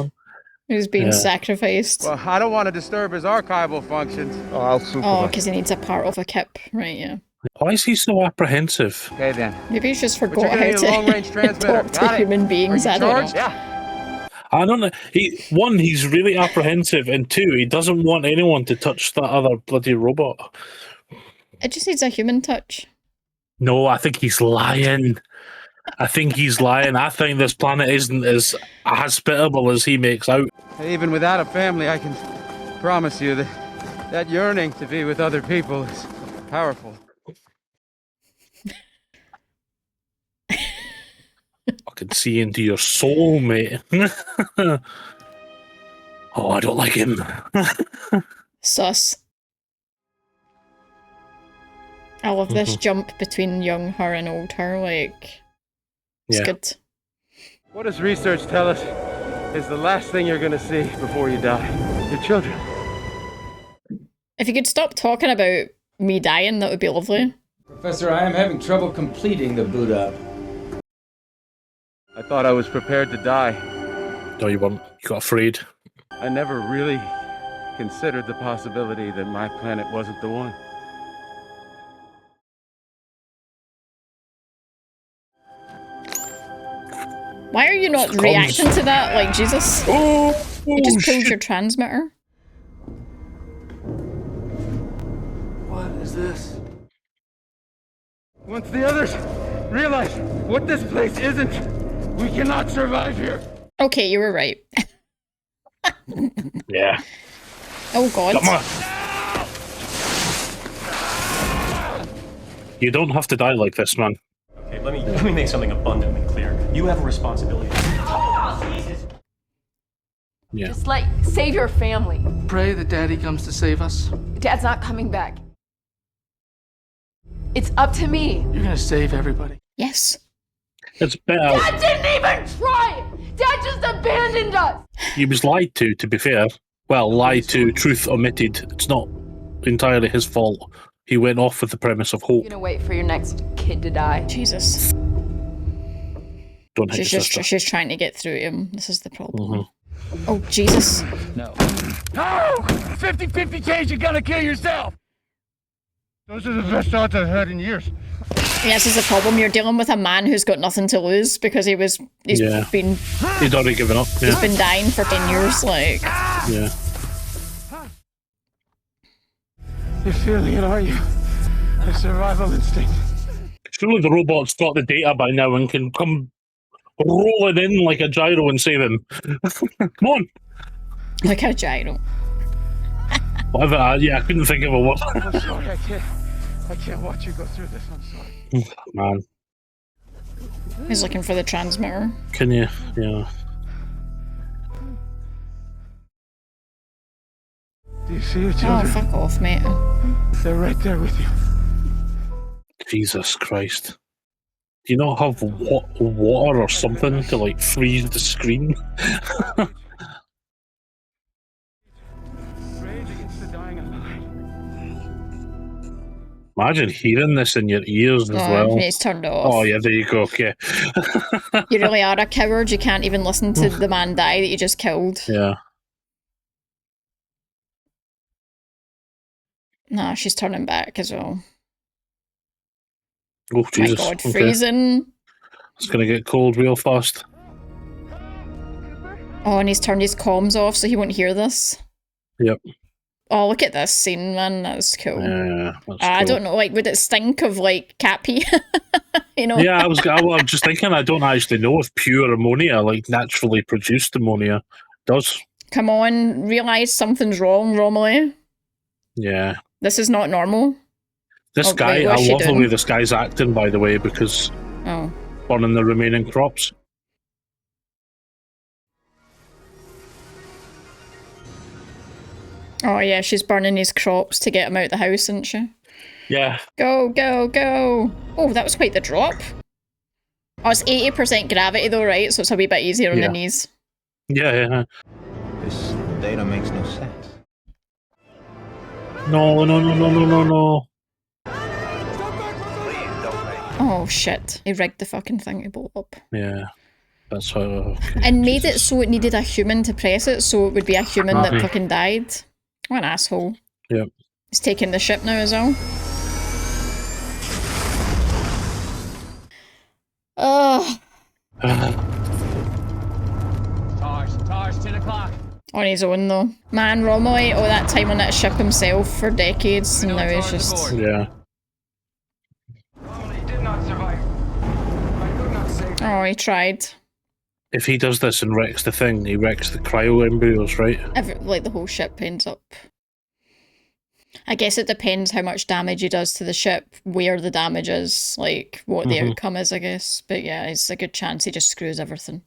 S1: who's being sacrificed.
S7: Well, I don't want to disturb his archival functions.
S16: Oh, I'll
S1: Oh,
S16: supervise.
S1: because he needs a part of a Kip. Right, yeah.
S2: Why is he so apprehensive?
S7: Okay, then.
S1: Maybe he's just
S7: But
S1: forgot
S7: you're
S1: how
S7: gonna need a long-range
S1: to
S7: transmitter.
S1: talk to
S7: Got it.
S1: human beings.
S7: Are
S1: I
S7: you
S1: don't know.
S7: charged? Yeah.
S2: I don't know. One, he's really apprehensive, and two, he doesn't want anyone to touch that other bloody robot.
S1: It just needs a human touch.
S2: No, I think he's lying. I think he's lying. I think this planet isn't as hospitable as he makes out.
S7: Even without a family, I can promise you that that yearning to be with other people is powerful.
S2: I can see into your soul, mate. Oh, I don't like him.
S1: Sus. I love this jump between young her and old her. Like, it's good.
S7: What does research tell us is the last thing you're going to see before you die? Your children.
S1: If you could stop talking about me dying, that would be lovely.
S10: Professor, I am having trouble completing the boot up.
S7: I thought I was prepared to die.
S2: No, you weren't. You got afraid.
S7: I never really considered the possibility that my planet wasn't the one.
S1: Why are you not reacting to that? Like, Jesus. You just pulled your transmitter.
S7: What is this? Once the others realize what this place isn't, we cannot survive here.
S1: Okay, you were right.
S2: Yeah.
S1: Oh God.
S2: Come on. You don't have to die like this, man.
S3: Okay, let me make something abundantly clear. You have a responsibility.
S2: Yeah.
S18: Just save your family.
S20: Pray that Daddy comes to save us.
S18: Dad's not coming back. It's up to me.
S20: You're gonna save everybody.
S1: Yes.
S2: It's better.
S18: Dad didn't even try! Dad just abandoned us!
S2: He was lied to be fair. Well, lied to, truth omitted. It's not entirely his fault. He went off with the premise of hope.
S18: You're gonna wait for your next kid to die.
S1: Jesus.
S2: Don't hit your sister.
S1: She's trying to get through him. This is the problem. Oh, Jesus.
S7: No.
S14: No! 50-50 chance you're gonna kill yourself! Those are the best thoughts I've had in years.
S1: Yeah, this is the problem. You're dealing with a man who's got nothing to lose because he'd
S2: already given up. Yeah.
S1: He's been dying for 10 years, like.
S2: Yeah.
S14: You're feeling it, are you? A survival instinct.
S2: Surely the robot's got the data by now and can come rolling in like a gyro and save him. Come on.
S1: Like a gyro.
S2: Whatever. I couldn't think of a word.
S14: I'm sorry, I can't watch you go through this. I'm sorry.
S2: Man.
S1: He's looking for the transmitter.
S2: Can you? Yeah.
S14: Do you see your children?
S1: Oh, fuck off, mate.
S14: They're right there with you.
S2: Jesus Christ. Do you not have water or something to like freeze the screen? Imagine hearing this in your ears as well.
S1: It's turned off.
S2: Oh yeah, there you go. Okay.
S1: You really are a coward. You can't even listen to the man die that you just killed.
S2: Yeah.
S1: Nah, she's turning back as well.
S2: Oh Jesus!
S1: My God, freezing.
S2: It's gonna get cold real fast.
S1: Oh, and he's turned his comms off so he won't hear this.
S2: Yep.
S1: Oh, look at this scene, man. That's cool.
S2: Yeah, that's
S1: I
S2: cool.
S1: don't know, like, would it stink of, like, cat pee? You know?
S2: Yeah, I'm just thinking, I don't actually know if pure ammonia, like naturally produced ammonia, does.
S1: Come on, realise something's wrong, Romilly.
S2: Yeah.
S1: This is not normal.
S2: This guy,
S1: wait,
S2: I
S1: what's she
S2: love the
S1: doing?
S2: way this guy's acting, by the way, because burning the remaining crops.
S1: Oh, yeah, she's burning his crops to get him out the house, isn't she?
S2: Yeah.
S1: Go, go, go. Oh, that was quite the drop. Oh, it's 80% gravity though, right? So it's a wee bit easier on the knees.
S2: Yeah.
S16: This data makes no sense.
S2: No.
S1: Oh, shit. He rigged the fucking thing to blow up.
S2: Yeah. That's how... Okay.
S1: And made it so it needed a human to press it, so it would be a human that
S2: Mhm.
S1: fucking died. What an asshole.
S2: Yep.
S1: He's taking the ship now as well. Oh.
S7: Tars, 10 o'clock.
S1: On his own though. Man, Romilly, all that time on that ship himself for decades, and now he's just...
S2: Yeah.
S1: Oh, he tried.
S2: If he does this and wrecks the thing, he wrecks the cryo embryos, right?
S1: Like the whole ship ends up. I guess it depends how much damage he does to the ship, where the damage is, like what the outcome is, I guess. But yeah, it's a good chance he just screws everything.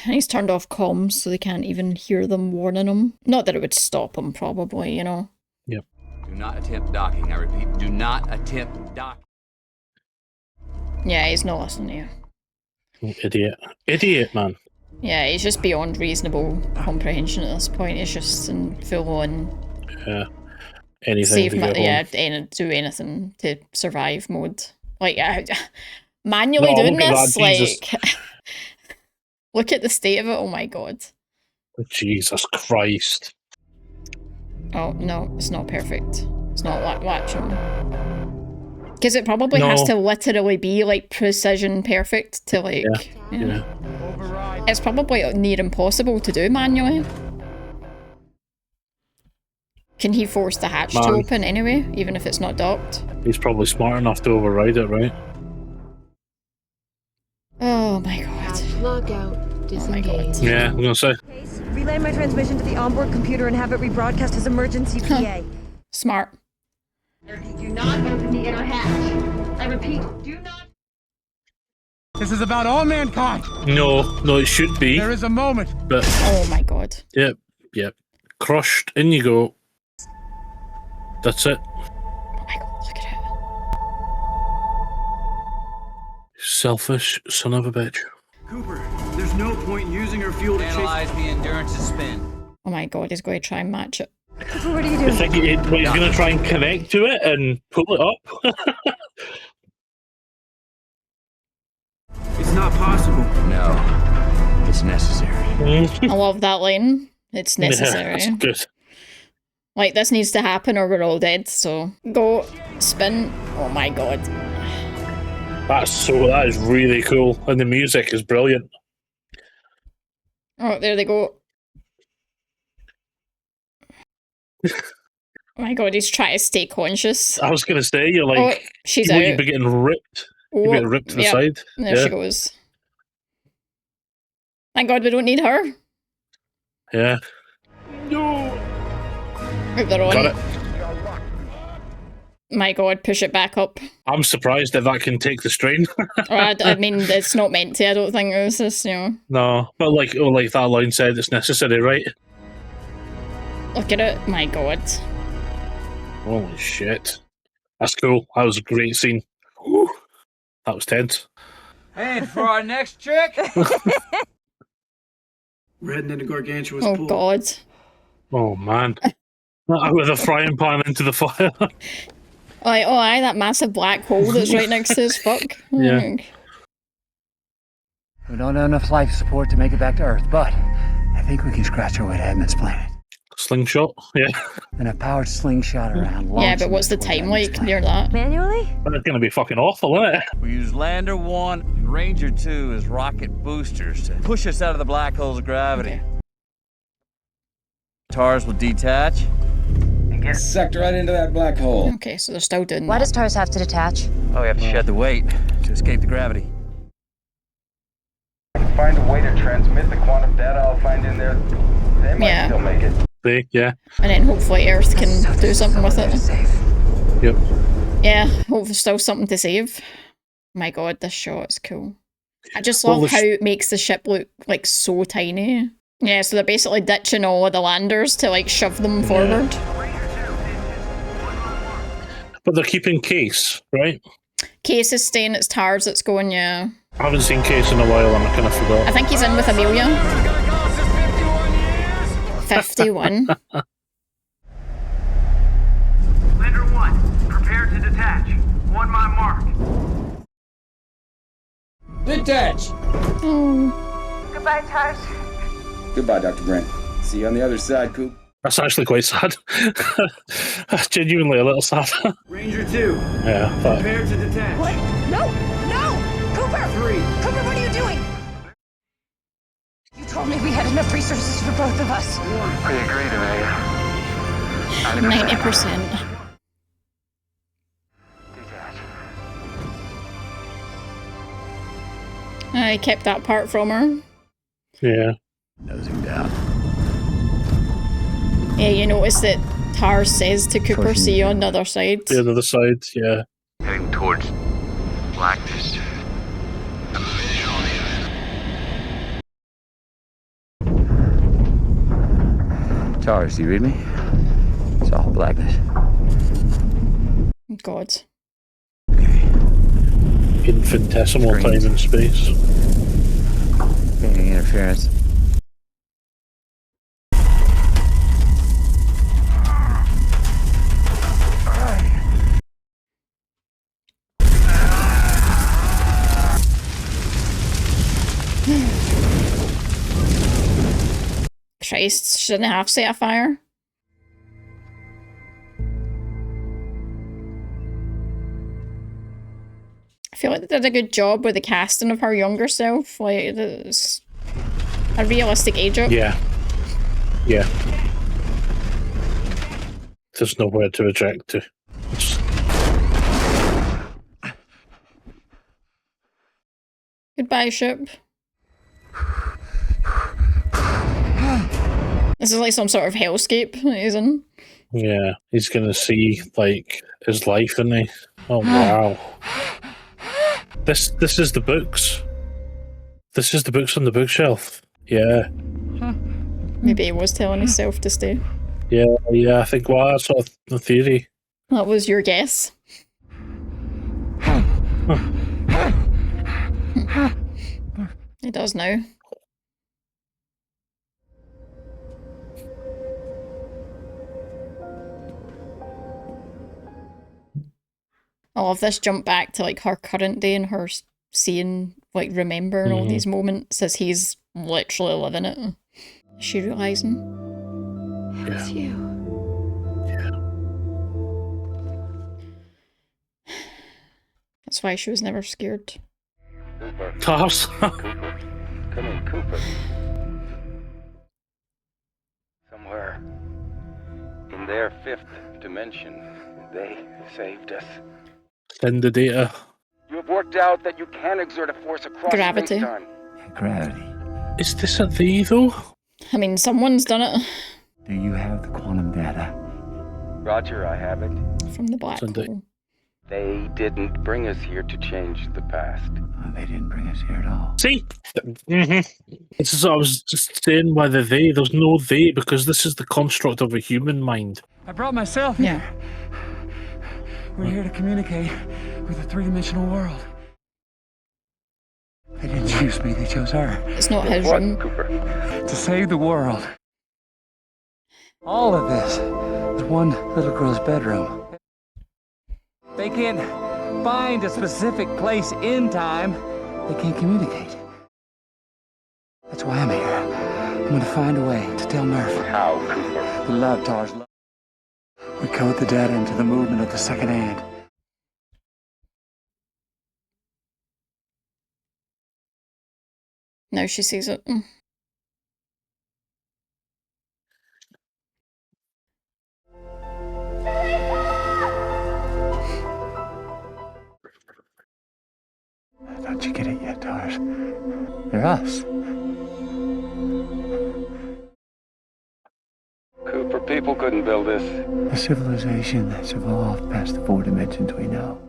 S1: And he's turned off comms so they can't even hear them warning him. Not that it would stop him, probably, you know.
S2: Yep.
S6: Do not attempt docking. I repeat, do not attempt docking.
S1: Yeah, he's not listening to you.
S2: Idiot, man.
S1: Yeah, he's just beyond reasonable comprehension at this point. He's just in full on
S2: Anything to get home.
S1: do anything to survive mode. Like, manually doing this, like, look at the state of it. Oh my God.
S2: Jesus Christ.
S1: Oh, no, it's not perfect. It's not watching. Because it probably has to literally be, like, precision perfect to, like... Yeah. It's probably near impossible to do manually. Can he force the hatch to open anyway, even if it's not docked?
S2: He's probably smart enough to override it, right?
S1: Oh my God.
S4: Lockout. Disengage.
S2: Yeah, I'm gonna say.
S22: Relay my transmission to the onboard computer and have it rebroadcast as emergency PA.
S1: Smart.
S22: Do not open the inner hatch. I repeat, do not.
S7: This is about all mankind.
S2: No, it should be.
S7: There is a moment.
S2: But
S1: Oh my god.
S2: Yep. Crushed. In you go. That's it.
S1: Oh my god, look at it.
S2: Selfish son of a bitch.
S7: Cooper, there's no point using her fuel to
S6: Analyze the endurance of spin.
S1: Oh my god, he's going to try and match it.
S22: Cooper, what are you
S2: I
S22: doing?
S2: think he's going to try and connect to it and pull it up.
S7: It's not possible.
S6: No, it's necessary.
S1: I love that line. It's necessary.
S2: Yeah, that's good.
S1: Like, this needs to happen or we're all dead, so go, spin. Oh my god.
S2: That is really cool. And the music is brilliant.
S1: Oh, there they go. Oh my god, he's trying to stay conscious.
S2: I was going to say, you're like,
S1: oh, she's
S2: you'd
S1: out.
S2: be getting ripped. You'd be ripped to the
S1: Yep.
S2: side.
S1: There she goes. Thank god we don't need her.
S2: Yeah.
S1: Hope they're on.
S2: Got it.
S1: My god, push it back up.
S2: I'm surprised that can take the strain.
S1: I mean, it's not meant to, I don't think. It was just,
S2: No, but like that line said, it's necessary, right?
S1: Look at it. My god.
S2: Holy shit. That's cool. That was a great scene. Whew. That was tense.
S6: And for our next trick.
S7: We're heading into Gargantua's
S1: Oh
S7: pool.
S1: god.
S2: Oh man. With a frying pan into the fire.
S1: Like, oh aye, that massive black hole that's right next to his fuck.
S2: Yeah.
S6: We don't have enough life support to make it back to Earth, but I think we can scratch our way to Edmund's planet.
S2: Slingshot? Yeah.
S6: And a powered slingshot around.
S1: Yeah, but what's the time like near that?
S22: Manually?
S2: That's going to be fucking awful, isn't it?
S6: We use Lander 1 and Ranger 2 as rocket boosters to push us out of the black hole's gravity.
S1: Okay.
S6: TARS will detach and get sucked right into that black hole.
S1: Okay, so they're still doing
S22: Why
S1: that.
S22: does TARS have to detach?
S6: Oh, we have to shed the weight to escape the gravity.
S10: Find a way to transmit the quantum data I'll find in there. They might still make it.
S2: Yeah.
S1: And then hopefully Earth can do something with it.
S2: Yep.
S1: Yeah, hopefully still something to save. My god, this shot is cool. I just love how it makes the ship look like so tiny. Yeah, so they're basically ditching all of the landers to like shove them forward.
S2: But they're keeping Case, right?
S1: Case is staying, it's TARS that's going, yeah.
S2: I haven't seen Case in a while and I kind of forgot.
S1: I think he's in with Amelia. 51.
S23: Lander 1, prepare to detach. On my mark.
S10: Detach!
S22: Goodbye, TARS.
S10: Goodbye, Dr. Brent. See you on the other side, Coop.
S2: That's actually quite sad. Genuinely a little sad.
S7: Ranger 2.
S2: Yeah.
S7: Prepare to detach.
S22: What? No! No! Cooper!
S7: 3.
S22: Cooper, what are you doing? You told me we had enough resources for both of us.
S10: We agreed, Amelia.
S1: 90%. I kept that part from her.
S2: Yeah.
S6: Nosing down.
S1: Yeah, you notice that TARS says to Cooper, see you on the other side.
S2: The other side, yeah.
S19: Heading towards blackness. A visual even.
S6: TARS, you read me? It's all blackness.
S1: God.
S2: Infinitesimal time and space.
S6: Any interference?
S1: Christ, shouldn't I have set a fire? I feel like they did a good job with the casting of her younger self. Like, it's a realistic age up.
S2: Yeah. Yeah. There's nowhere to retract to.
S1: Goodbye, ship. This is like some sort of hellscape that he's in.
S2: Yeah, he's gonna see like his life, isn't he? Oh wow. This is the books. This is the books on the bookshelf. Yeah.
S1: Maybe he was telling himself to stay.
S2: Yeah, I think that's sort of the theory.
S1: That was your guess. He does now. I love this jump back to like her current day and her seeing, like, remembering all these moments as he's literally living it. Is she realising?
S21: It's you.
S1: That's why she was never scared.
S2: Tars.
S19: Come in, Cooper. Somewhere in their fifth dimension, they saved us.
S2: Send the data.
S19: You have worked out that you can exert a force across
S1: Gravity.
S19: space-time.
S6: Gravity.
S2: Is this a they though?
S1: I mean, someone's done it.
S6: Do you have the quantum data?
S19: Roger, I have it.
S1: From the black hole.
S19: They didn't bring us here to change the past.
S6: They didn't bring us here at all.
S2: See? This is what I was just saying by the they. There's no they because this is the construct of a human mind.
S7: I brought myself here. We're here to communicate with a three-dimensional world. They didn't choose me, they chose her.
S1: It's not his room.
S7: To save the world. All of this is one little girl's bedroom. They can't find a specific place in time. They can't communicate. That's why I'm here. I'm gonna find a way to tell Murph.
S19: How, Cooper?
S7: The lab TARS. We code the data into the movement of the second hand.
S1: Now she sees it.
S7: Don't you get it yet, TARS? They're us.
S19: Cooper, people couldn't build this.
S7: A civilization that's evolved past the 4 dimensions we know.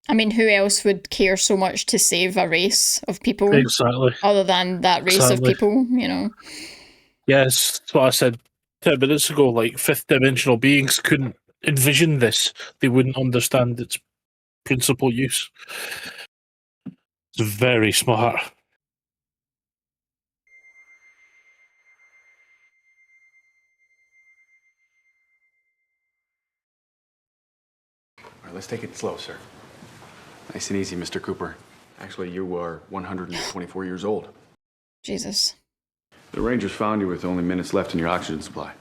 S1: I mean, who else would care so much to save a race of people?
S2: Exactly.
S1: Other than that race of people, you know?
S2: Yes, that's what I said 10 minutes ago. Like, fifth dimensional beings couldn't envision this. They wouldn't understand its principal use. It's very smart.
S10: All right, let's take it slow, sir. Nice and easy, Mr. Cooper. Actually, you are 124 years old.
S1: Jesus.
S10: The Rangers found you with only minutes left in your oxygen supply.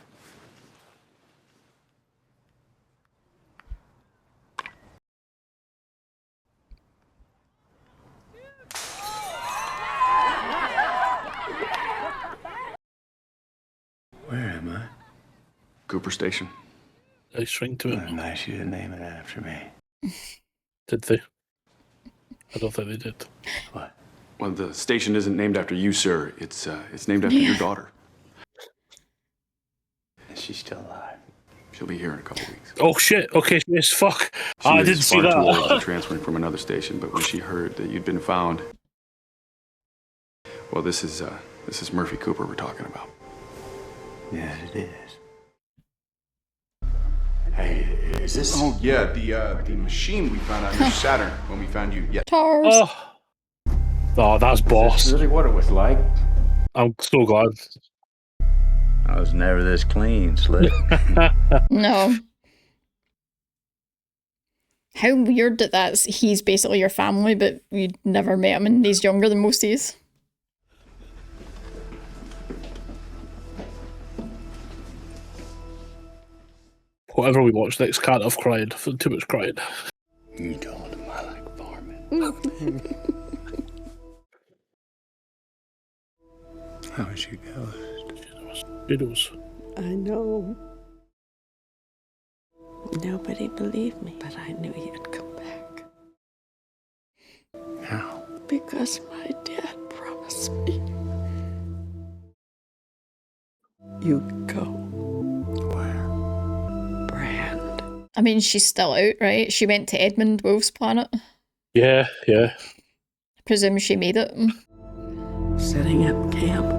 S7: Where am I?
S10: Cooper Station.
S2: Nice ring to it.
S7: Nice you to name it after me.
S2: Did they? I don't think they did.
S7: What?
S10: Well, the station isn't named after you, sir. It's named after your daughter.
S7: Is she still alive?
S10: She'll be here in a couple weeks.
S2: Oh shit! Okay, yes, fuck.
S10: She
S2: I
S10: is
S2: didn't see
S10: far too old to be
S2: that.
S10: transferring from another station, but when she heard that you'd been found, well, this is Murphy Cooper we're talking about.
S7: Yes, it is. Hey, is this?
S13: Oh yeah, the machine we found on your Saturn when we found you. Yeah.
S1: TARS.
S2: Oh, that's boss.
S7: Is this really what it was like?
S2: I'm so glad.
S6: I was never this clean, Slick.
S1: No. How weird that he's basically your family, but you never met him and he's younger than most of us.
S2: Whatever we watch next can't have cried. Too much crying.
S7: You told him I like farming. How was your ghost?
S2: Kudos.
S4: I know. Nobody believed me, but I knew you'd come back.
S7: How?
S4: Because my dad promised me. you go. Brand.
S1: I mean, she's still out, right? She went to Edmund Wolf's planet.
S2: Yeah.
S1: I presume she made it.
S4: Setting up camp.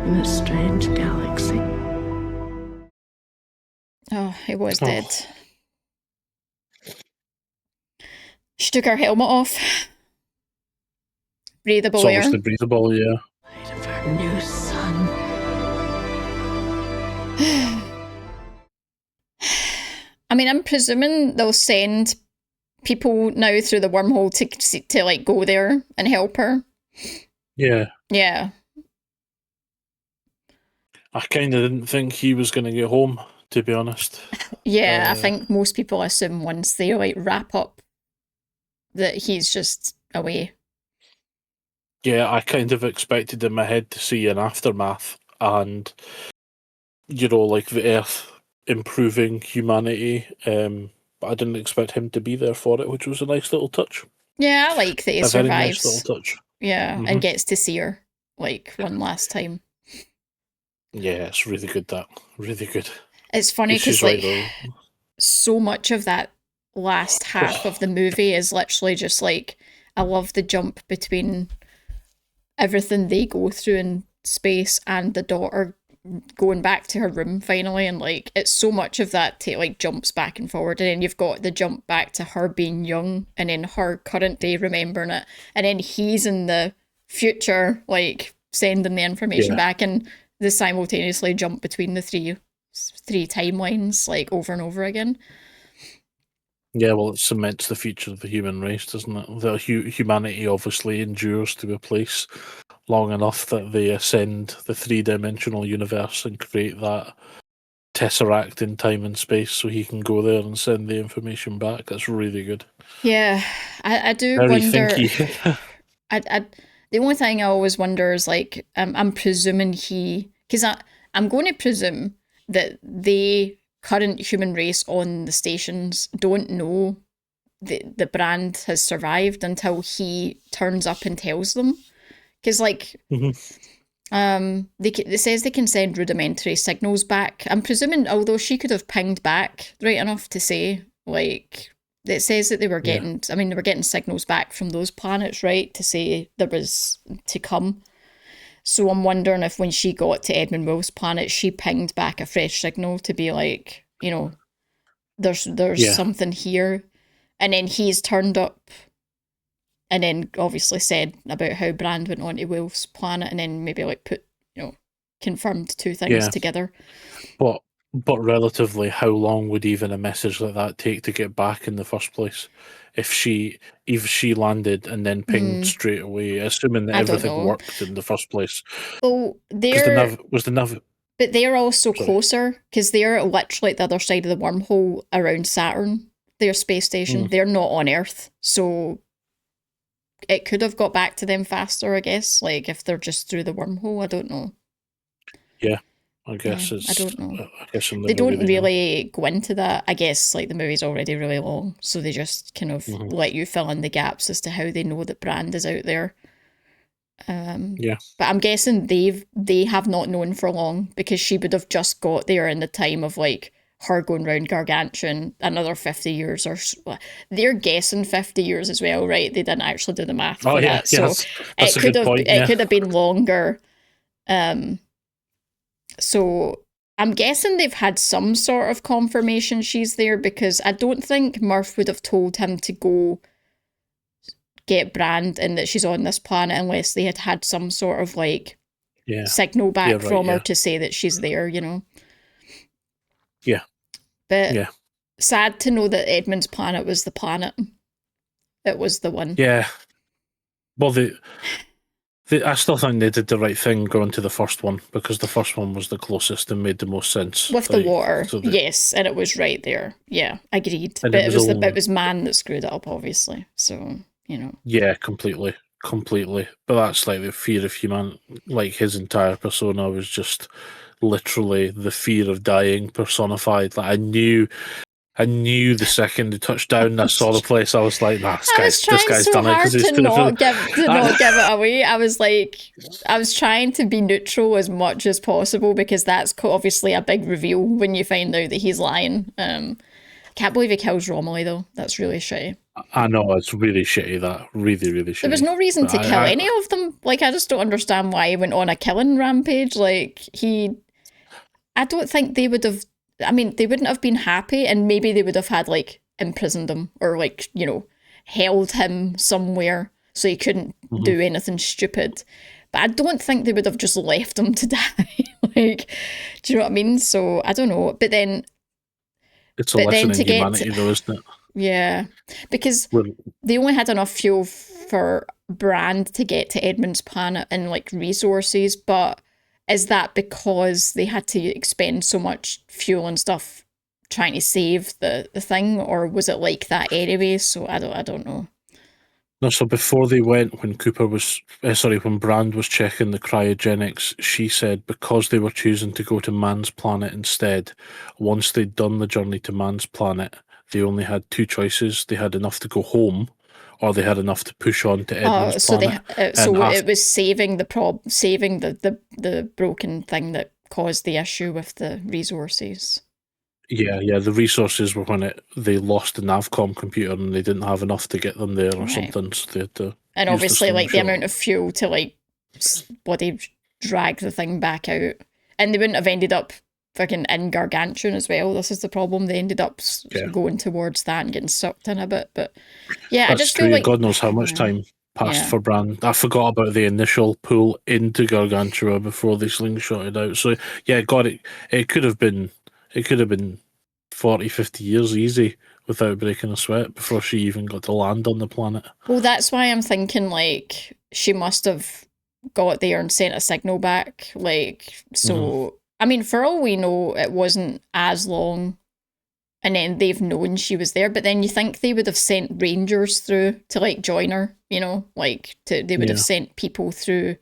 S4: In a strange galaxy.
S1: Oh, he was dead. She took her helmet off. Breathable
S2: It's
S1: air.
S2: obviously breathable, yeah.
S4: Of our new sun.
S1: I mean, I'm presuming they'll send people now through the wormhole to like go there and help her.
S2: Yeah.
S1: Yeah.
S2: I kind of didn't think he was going to get home, to be honest.
S1: Yeah, I think most people assume once they like wrap up that he's just away.
S2: Yeah, I kind of expected in my head to see an aftermath and, like the Earth improving humanity, but I didn't expect him to be there for it, which was a nice little touch.
S1: Yeah, I like that he
S2: a
S1: survives.
S2: very nice little touch.
S1: Yeah,
S2: Mhm.
S1: and gets to see her like one last time.
S2: Yeah, it's really good, that. Really good.
S1: It's funny
S2: She's
S1: because
S2: right,
S1: like
S2: though.
S1: so much of that last half of the movie is literally just like, I love the jump between everything they go through in space and the daughter going back to her room finally, and like it's so much of that like jumps back and forward, and then you've got the jump back to her being young and then her current day remembering it, and then he's in the future like sending the information back, and they simultaneously jump between the three timelines like over and over again.
S2: Yeah, well, it cements the future of the human race, doesn't it? The humanity obviously endures to a place long enough that they ascend the three-dimensional universe and create that tesseract in time and space so he can go there and send the information back. That's really good.
S1: Yeah, I do
S2: Very
S1: wonder.
S2: thinky.
S1: The only thing I always wonder is like, I'm presuming because I'm going to presume that the current human race on the stations don't know the Brand has survived until he turns up and tells them. Because like, it says they can send rudimentary signals back. I'm presuming, although she could have pinged back right enough to say, like, it says that they were getting, I mean, they were getting signals back from those planets, right, to say there was to come. So I'm wondering if when she got to Edmund Wolf's planet, she pinged back a fresh signal to be like, there's something here. And then he's turned up and then obviously said about how Brand went onto Wolf's planet, and then maybe like put, confirmed two things together.
S2: But relatively, how long would even a message like that take to get back in the first place? If she landed and then pinged straight away, assuming that everything worked in the first place.
S1: Well, but they're also closer because they're literally at the other side of the wormhole around Saturn, their space station. They're not on Earth, so it could have got back to them faster, I guess. Like if they're just through the wormhole, I don't know.
S2: Yeah, I guess
S1: I don't know.
S2: I guess
S1: they don't really go into that. I guess like the movie's already really long, so they just kind of let you fill in the gaps as to how they know that Brand is out there. But I'm guessing they have not known for long, because she would have just got there in the time of like her going round Gargantuan another 50 years or so. They're guessing 50 years as well, right? They didn't actually do the math for that. So
S2: that's
S1: it could have been longer. So I'm guessing they've had some sort of confirmation she's there, because I don't think Murph would have told him to go get Brand and that she's on this planet unless they had had some sort of like signal back from her to say that she's there, Yeah. But sad to know that Edmund's planet was the planet. It was the one.
S2: Yeah. Well, I still think they did the right thing going to the first one, because the first one was the closest and made the most sense.
S1: With the water, yes, and it was right there. Yeah, agreed. But it was Mann that screwed it up, obviously. So,
S2: Yeah, completely. But that's like the fear of human. Like his entire persona was just literally the fear of dying personified. Like I knew I knew the second they touched down and I saw the place, I was like, nah,
S1: I was trying
S2: this guy's
S1: so
S2: done it.
S1: hard
S2: He's
S1: to not give it away. I was like, I was trying to be neutral as much as possible because that's obviously a big reveal when you find out that he's lying. Can't believe he kills Romilly though. That's really shitty.
S2: I know, it's really shitty, that. Really, really shitty.
S1: There was no reason to
S2: But
S1: kill any of them. Like, I just don't understand why he went on a killing rampage. Like, I don't think they would have, I mean, they wouldn't have been happy, and maybe they would have had, like, imprisoned him or, like, you know, held him somewhere so he couldn't do anything stupid. But I don't think they would have just left him to die. Like, do you know what I mean? So, I don't know. But then...
S2: It's a lesson in humanity, though, isn't it?
S1: Yeah, because they only had enough fuel for Brand to get to Edmund's planet and like resources, but is that because they had to expend so much fuel and stuff trying to save the thing, or was it like that anyway? So I don't know.
S2: No, so before they went, when when Brand was checking the cryogenics, she said because they were choosing to go to Mann's planet instead, once they'd done the journey to Mann's planet, they only had two choices. They had enough to go home, or they had enough to push on to Edmund's planet.
S1: It was saving the broken thing that caused the issue with the resources.
S2: Yeah, the resources were when they lost the Navcom computer and they didn't have enough to get them there or something, so they had to.
S1: And obviously, like the amount of fuel to like bloody drag the thing back out, and they wouldn't have ended up fucking in Gargantuan as well. This is the problem. They ended up going towards that and getting sucked in a bit. But yeah,
S2: That's
S1: I just
S2: true.
S1: feel like
S2: God knows how much time passed for Brand. I forgot about the initial pull into Gargantua before they slingshotted out. So yeah, God, it could have been 40, 50 years easy without breaking a sweat before she even got to land on the planet.
S1: Well, that's why I'm thinking like she must have got there and sent a signal back. Like, so, I mean, for all we know, it wasn't as long and then they've known she was there, but then you think they would have sent rangers through to like join her, you know, like they would have sent people through,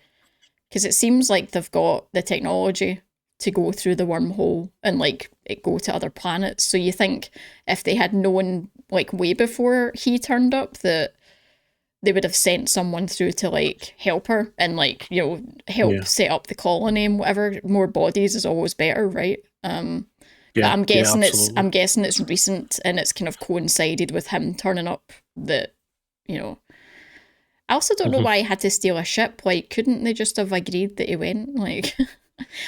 S1: because it seems like they've got the technology to go through the wormhole and like it go to other planets. So you think if they had known like way before he turned up that they would have sent someone through to like help her and like, you know, help set up the colony and whatever. More bodies is always better, right? But I'm guessing it's recent and it's kind of coincided with him turning up that, you know. I also don't know why he had to steal a ship. Like, couldn't they just have agreed that he went? Like,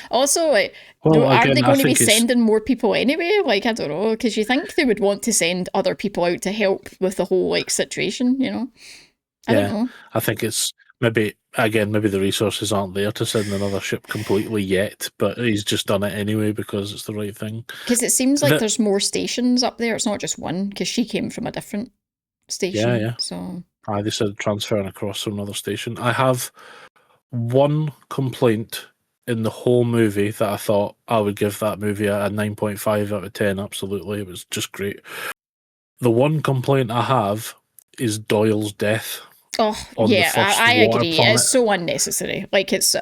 S1: also, like, aren't they going to be sending more people anyway? Like, I don't know, because you think they would want to send other people out to help with the whole like situation, you know? I don't know.
S2: I think it's maybe the resources aren't there to send another ship completely yet, but he's just done it anyway because it's the right thing.
S1: Because it seems like there's more stations up there. It's not just one, because she came from a different station.
S2: Yeah.
S1: So
S2: they said transferring across from another station. I have one complaint in the whole movie that I thought I would give that movie a 9.5 out of 10. Absolutely. It was just great. The one complaint I have is Doyle's death.
S1: Oh, yeah, I agree.
S2: Planet.
S1: It's so unnecessary. Like, it's...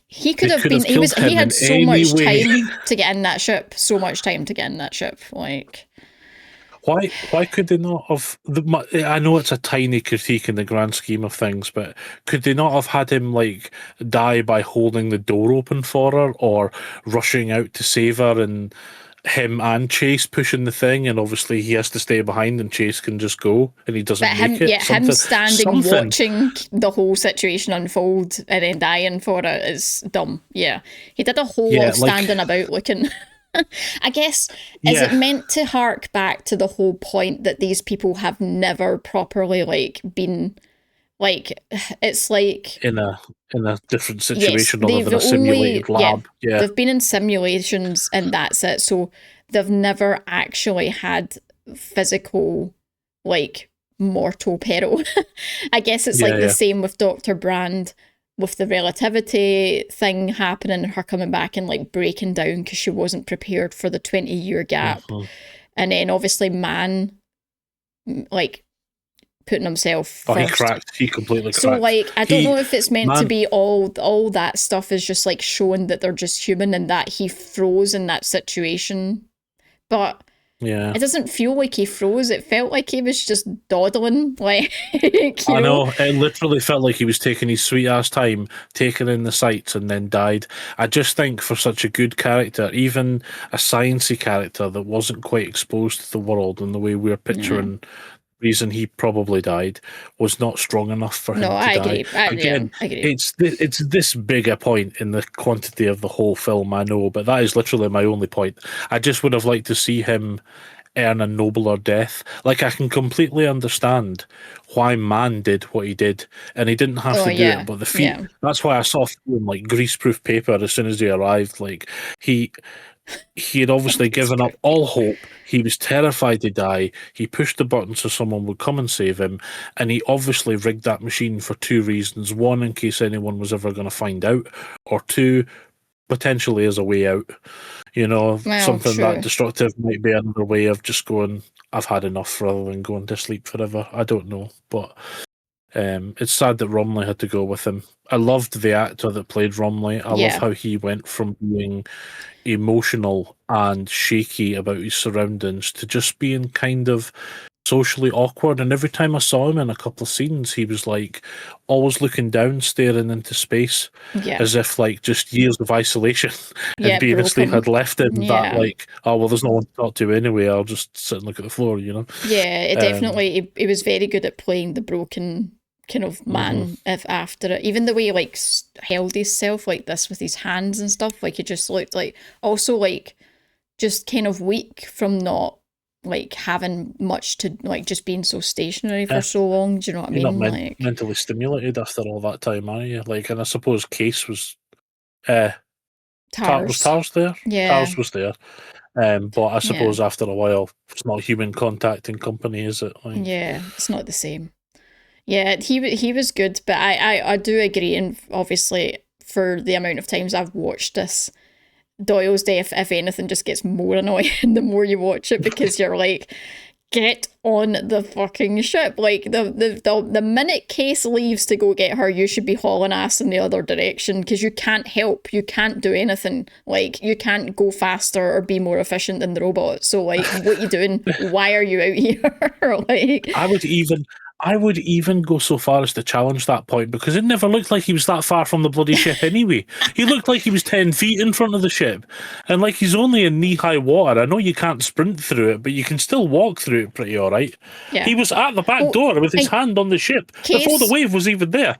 S1: he could have been... He had so much time to get in that ship. So much time to get in that ship. Like...
S2: Why could they not have... I know it's a tiny critique in the grand scheme of things, but could they not have had him, like, die by holding the door open for her or rushing out to save her and him and Chase pushing the thing, and obviously he has to stay behind and Chase can just go and he doesn't make it?
S1: Him standing watching the whole situation unfold and then dying for it is dumb. Yeah. He did a whole lot of standing about looking... I guess, is it meant to hark back to the whole point that these people have never properly like been like, it's like
S2: in a different situation other than a simulated lab.
S1: They've been in simulations and that's it. So they've never actually had physical like mortal peril. I guess it's like the same with Dr. Brand. With the relativity thing happening and her coming back and like breaking down because she wasn't prepared for the 20-year gap. And then obviously Mann like putting himself first.
S2: He completely cracked.
S1: So like, I don't know if it's meant to be all that stuff is just like showing that they're just human and that he froze in that situation. But
S2: Yeah.
S1: It doesn't feel like he froze. It felt like he was just dawdling. Like,
S2: I know. It literally felt like he was taking his sweet ass time, taking in the sights, and then died. I just think for such a good character, even a sciencey character that wasn't quite exposed to the world in the way we're picturing, reason he probably died was not strong enough for him to
S1: I
S2: die.
S1: agree.
S2: Again,
S1: I agree.
S2: it's this bigger point in the quantity of the whole film, I know, but that is literally my only point. I just would have liked to see him earn a nobler death. Like, I can completely understand why Mann did what he did, and he didn't have to do it, but that's why I saw him like greaseproof paper as soon as he arrived. Like, he had obviously given up all hope. He was terrified to die. He pushed the button so someone would come and save him, and he obviously rigged that machine for two reasons. One, in case anyone was ever going to find out, or two, potentially as a way out. You know, something that destructive might be another way of just going, I've had enough, rather than going to sleep forever. I don't know, but it's sad that Romilly had to go with him. I loved the actor that played Romilly. I love how he went from being emotional and shaky about his surroundings to just being kind of socially awkward. And every time I saw him in a couple of scenes, he was like always looking down, staring into space, as if like just years of isolation and being asleep had left him. That like, oh well, there's no one to talk to anyway. I'll just sit and look at the floor, you know.
S1: Yeah, it definitely. He was very good at playing the broken kind of man. If after it, even the way he like held himself like this with his hands and stuff, like he just looked like also like just kind of weak from not like having much to like just being so stationary for so long. Do you know what I mean?
S2: Not
S1: like
S2: mentally stimulated after all that time, are you? Like, and I suppose Case was Tars there.
S1: Yeah,
S2: Tars was there. But I suppose after a while, it's not human contact and company, is it? Like,
S1: yeah, it's not the same. Yeah, he was good, but I do agree, and obviously for the amount of times I've watched this, Doyle's Death, if anything, just gets more annoying the more you watch it, because you're like, get on the fucking ship. Like the minute Case leaves to go get her, you should be hauling ass in the other direction, because you can't help, you can't do anything. Like, you can't go faster or be more efficient than the robot. So like, what you doing? Why are you out here? Like,
S2: I would even go so far as to challenge that point, because it never looked like he was that far from the bloody ship anyway. He looked like he was 10 feet in front of the ship, and like he's only in knee-high water. I know you can't sprint through it, but you can still walk through it pretty all right.
S1: Yeah.
S2: He was at the back door with his hand on the ship before the wave was even there.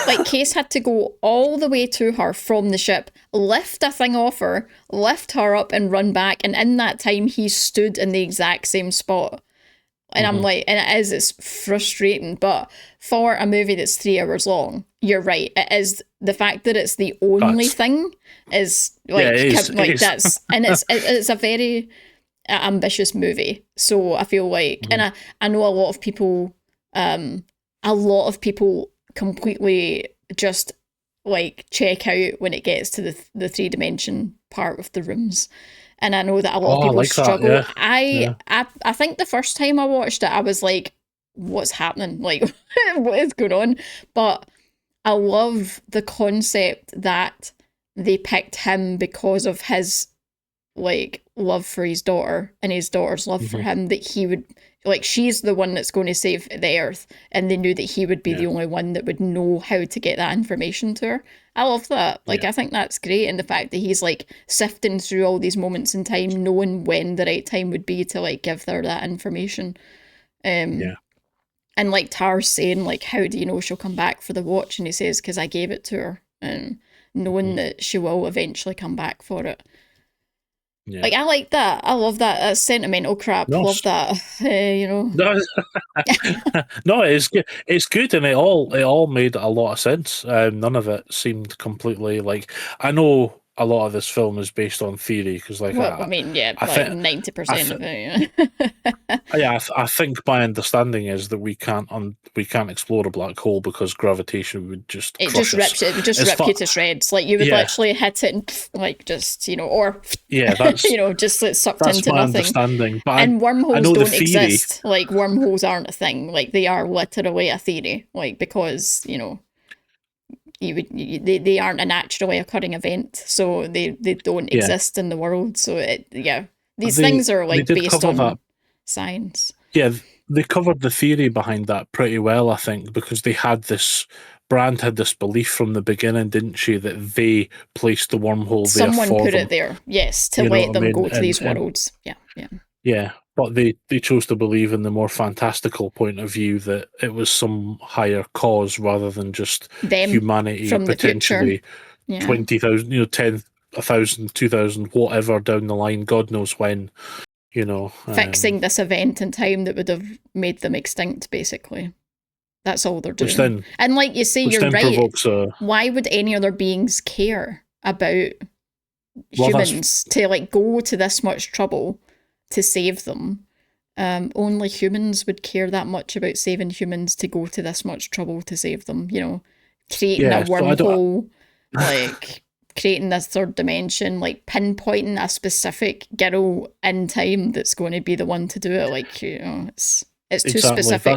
S1: Like, Case had to go all the way to her from the ship, lift a thing off her, lift her up and run back, and in that time he stood in the exact same spot. And I'm like, and it's frustrating, but for a movie that's 3 hours long, you're right. It is, the fact that it's the only thing is like, that's, and it's a very ambitious movie. So I feel like, and I know a lot of people completely just like check out when it gets to the 3-dimension part of the rooms. And I know that a lot of people struggle. I think the first time I watched it, I was like, what's happening? Like, what is going on? But I love the concept that they picked him because of his like love for his daughter and his daughter's love for him, that he would, like, she's the one that's going to save the earth, and they knew that he would be the only one that would know how to get that information to her. I love that. Like, I think that's great, and the fact that he's like sifting through all these moments in time, knowing when the right time would be to like give her that information. And like Tars saying like, how do you know she'll come back for the watch? And he says, because I gave it to her, and knowing that she will eventually come back for it. Yeah. Like, I like that. I love that. That's sentimental crap. Love that. You know.
S2: No, it's good. It's good, and it all made a lot of sense. None of it seemed completely like. I know a lot of this film is based on theory, because like,
S1: well, I mean, yeah, like 90% of it.
S2: Yeah, I think my understanding is that we can't explore a black hole because gravitation would just
S1: it just rips it. It would just rip you to shreds. Like, you would literally hit it and like just, you know, or
S2: that's
S1: you know, just sucked into
S2: my
S1: nothing.
S2: Understanding. But
S1: and wormholes don't exist. Like, wormholes aren't a thing. Like, they are literally a theory. Like, because, you know, they aren't a naturally occurring event, so they don't exist in the world. So These things are like
S2: did
S1: based
S2: cover
S1: on
S2: that.
S1: science.
S2: Yeah, they covered the theory behind that pretty well, I think, because they had this. Brand had this belief from the beginning, didn't she, that they placed the wormhole there
S1: Someone
S2: for
S1: put
S2: them.
S1: it there, yes, to
S2: You know
S1: let
S2: what I
S1: them go
S2: mean?
S1: to these worlds. Yeah.
S2: Yeah, but they chose to believe in the more fantastical point of view that it was some higher cause rather than just
S1: Them
S2: humanity
S1: from the
S2: potentially
S1: future. Yeah.
S2: 20,000, 10, 1,000, 2,000, whatever down the line, God knows when,
S1: Fixing this event in time that would have made them extinct, basically. That's all they're doing.
S2: Which then,
S1: and like you say,
S2: which
S1: you're
S2: then
S1: right.
S2: provokes a.
S1: Why would any other beings care about
S2: Well,
S1: humans to like go to this much trouble to save them? Only humans would care that much about saving humans to go to this much trouble to save them. Creating a wormhole, like creating this third dimension, like pinpointing a specific girl in time that's going to be the one to do it. Like, it's too specific.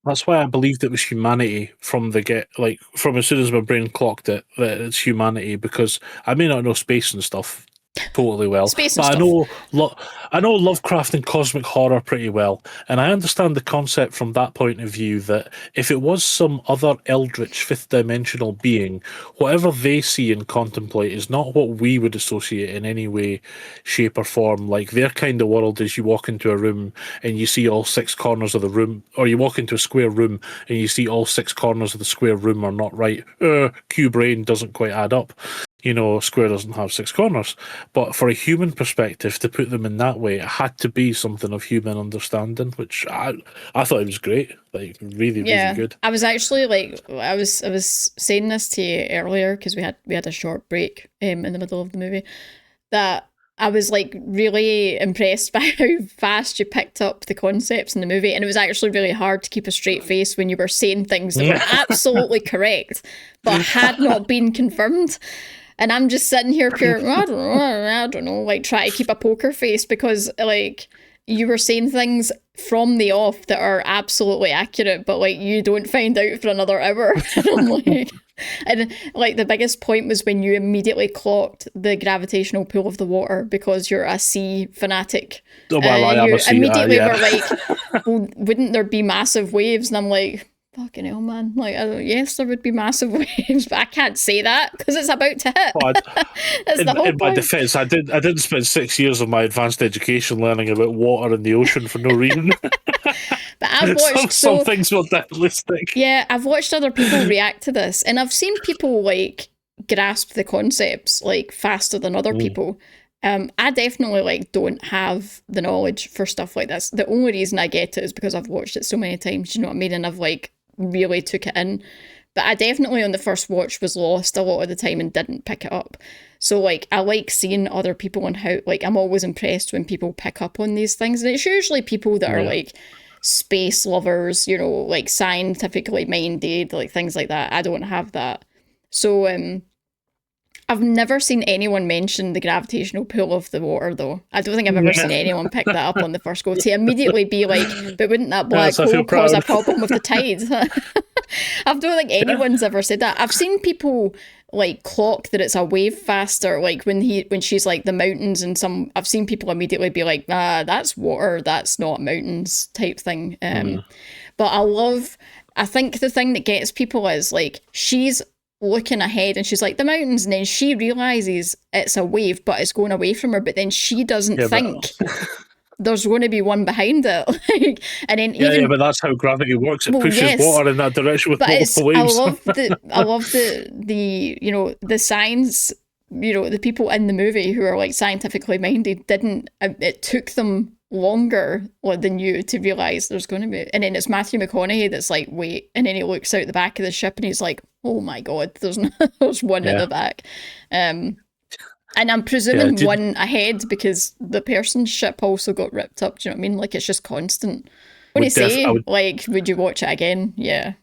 S2: That's why I believed it was humanity from the from as soon as my brain clocked it, that it's humanity, because I may not know space and stuff totally well, but I know Lovecraft and cosmic horror pretty well, and I understand the concept from that point of view that if it was some other eldritch fifth dimensional being, whatever they see and contemplate is not what we would associate in any way, shape or form. Like, their kind of world is you walk into a room and you see all six corners of the room, or you walk into a square room and you see all six corners of the square room are not right. Q brain doesn't quite add up. A square doesn't have six corners. But for a human perspective, to put them in that way, it had to be something of human understanding, which I thought it was great. Like, really, really good.
S1: I was actually I was saying this to you earlier because we had a short break in the middle of the movie, that I was like really impressed by how fast you picked up the concepts in the movie, and it was actually really hard to keep a straight face when you were saying things that were absolutely correct but had not been confirmed. And I'm just sitting here pure, I don't know, like try to keep a poker face because like you were saying things from the off that are absolutely accurate, but like you don't find out for another hour. And the biggest point was when you immediately clocked the gravitational pull of the water because you're a sea fanatic.
S2: Oh, well, I am
S1: you
S2: a sea,
S1: immediately
S2: yeah.
S1: were like, well, wouldn't there be massive waves? And I'm like, fucking hell, man. Like, yes, there would be massive waves, but I can't say that because it's about to hit. That's the whole
S2: in my
S1: point.
S2: defense, I didn't spend 6 years of my advanced education learning about water in the ocean for no reason.
S1: But I've watched
S2: some things will definitely stick.
S1: Yeah, I've watched other people react to this, and I've seen people like grasp the concepts like faster than other people. I definitely don't have the knowledge for stuff like this. The only reason I get it is because I've watched it so many times, you know what I mean? And I've really took it in. But I definitely on the first watch was lost a lot of the time and didn't pick it up. So I like seeing other people and how I'm always impressed when people pick up on these things. And it's usually people that are space lovers, scientifically minded, things like that. I don't have that. So I've never seen anyone mention the gravitational pull of the water, though. I don't think I've ever seen anyone pick that up on the first go to immediately be like, but wouldn't that black hole cause a problem with the tides? I don't think anyone's ever said that. I've seen people clock that it's a wave faster, when she's the mountains and some. I've seen people immediately be like, that's water, that's not mountains type thing. But I think the thing that gets people is she's looking ahead and she's like the mountains, and then she realizes it's a wave but it's going away from her, but then she doesn't think there's going to be one behind it. And then
S2: but that's how gravity works. It pushes water in that direction with multiple waves.
S1: I love the science, the people in the movie who are scientifically minded it took them longer than you to realize there's going to be. And then it's Matthew McConaughey that's wait, and then he looks out the back of the ship and he's like, oh my god, there's one at the back. And I'm presuming one ahead because the person's ship also got ripped up. Do you know what I mean? It's just constant. When you say would you watch it again? Yeah.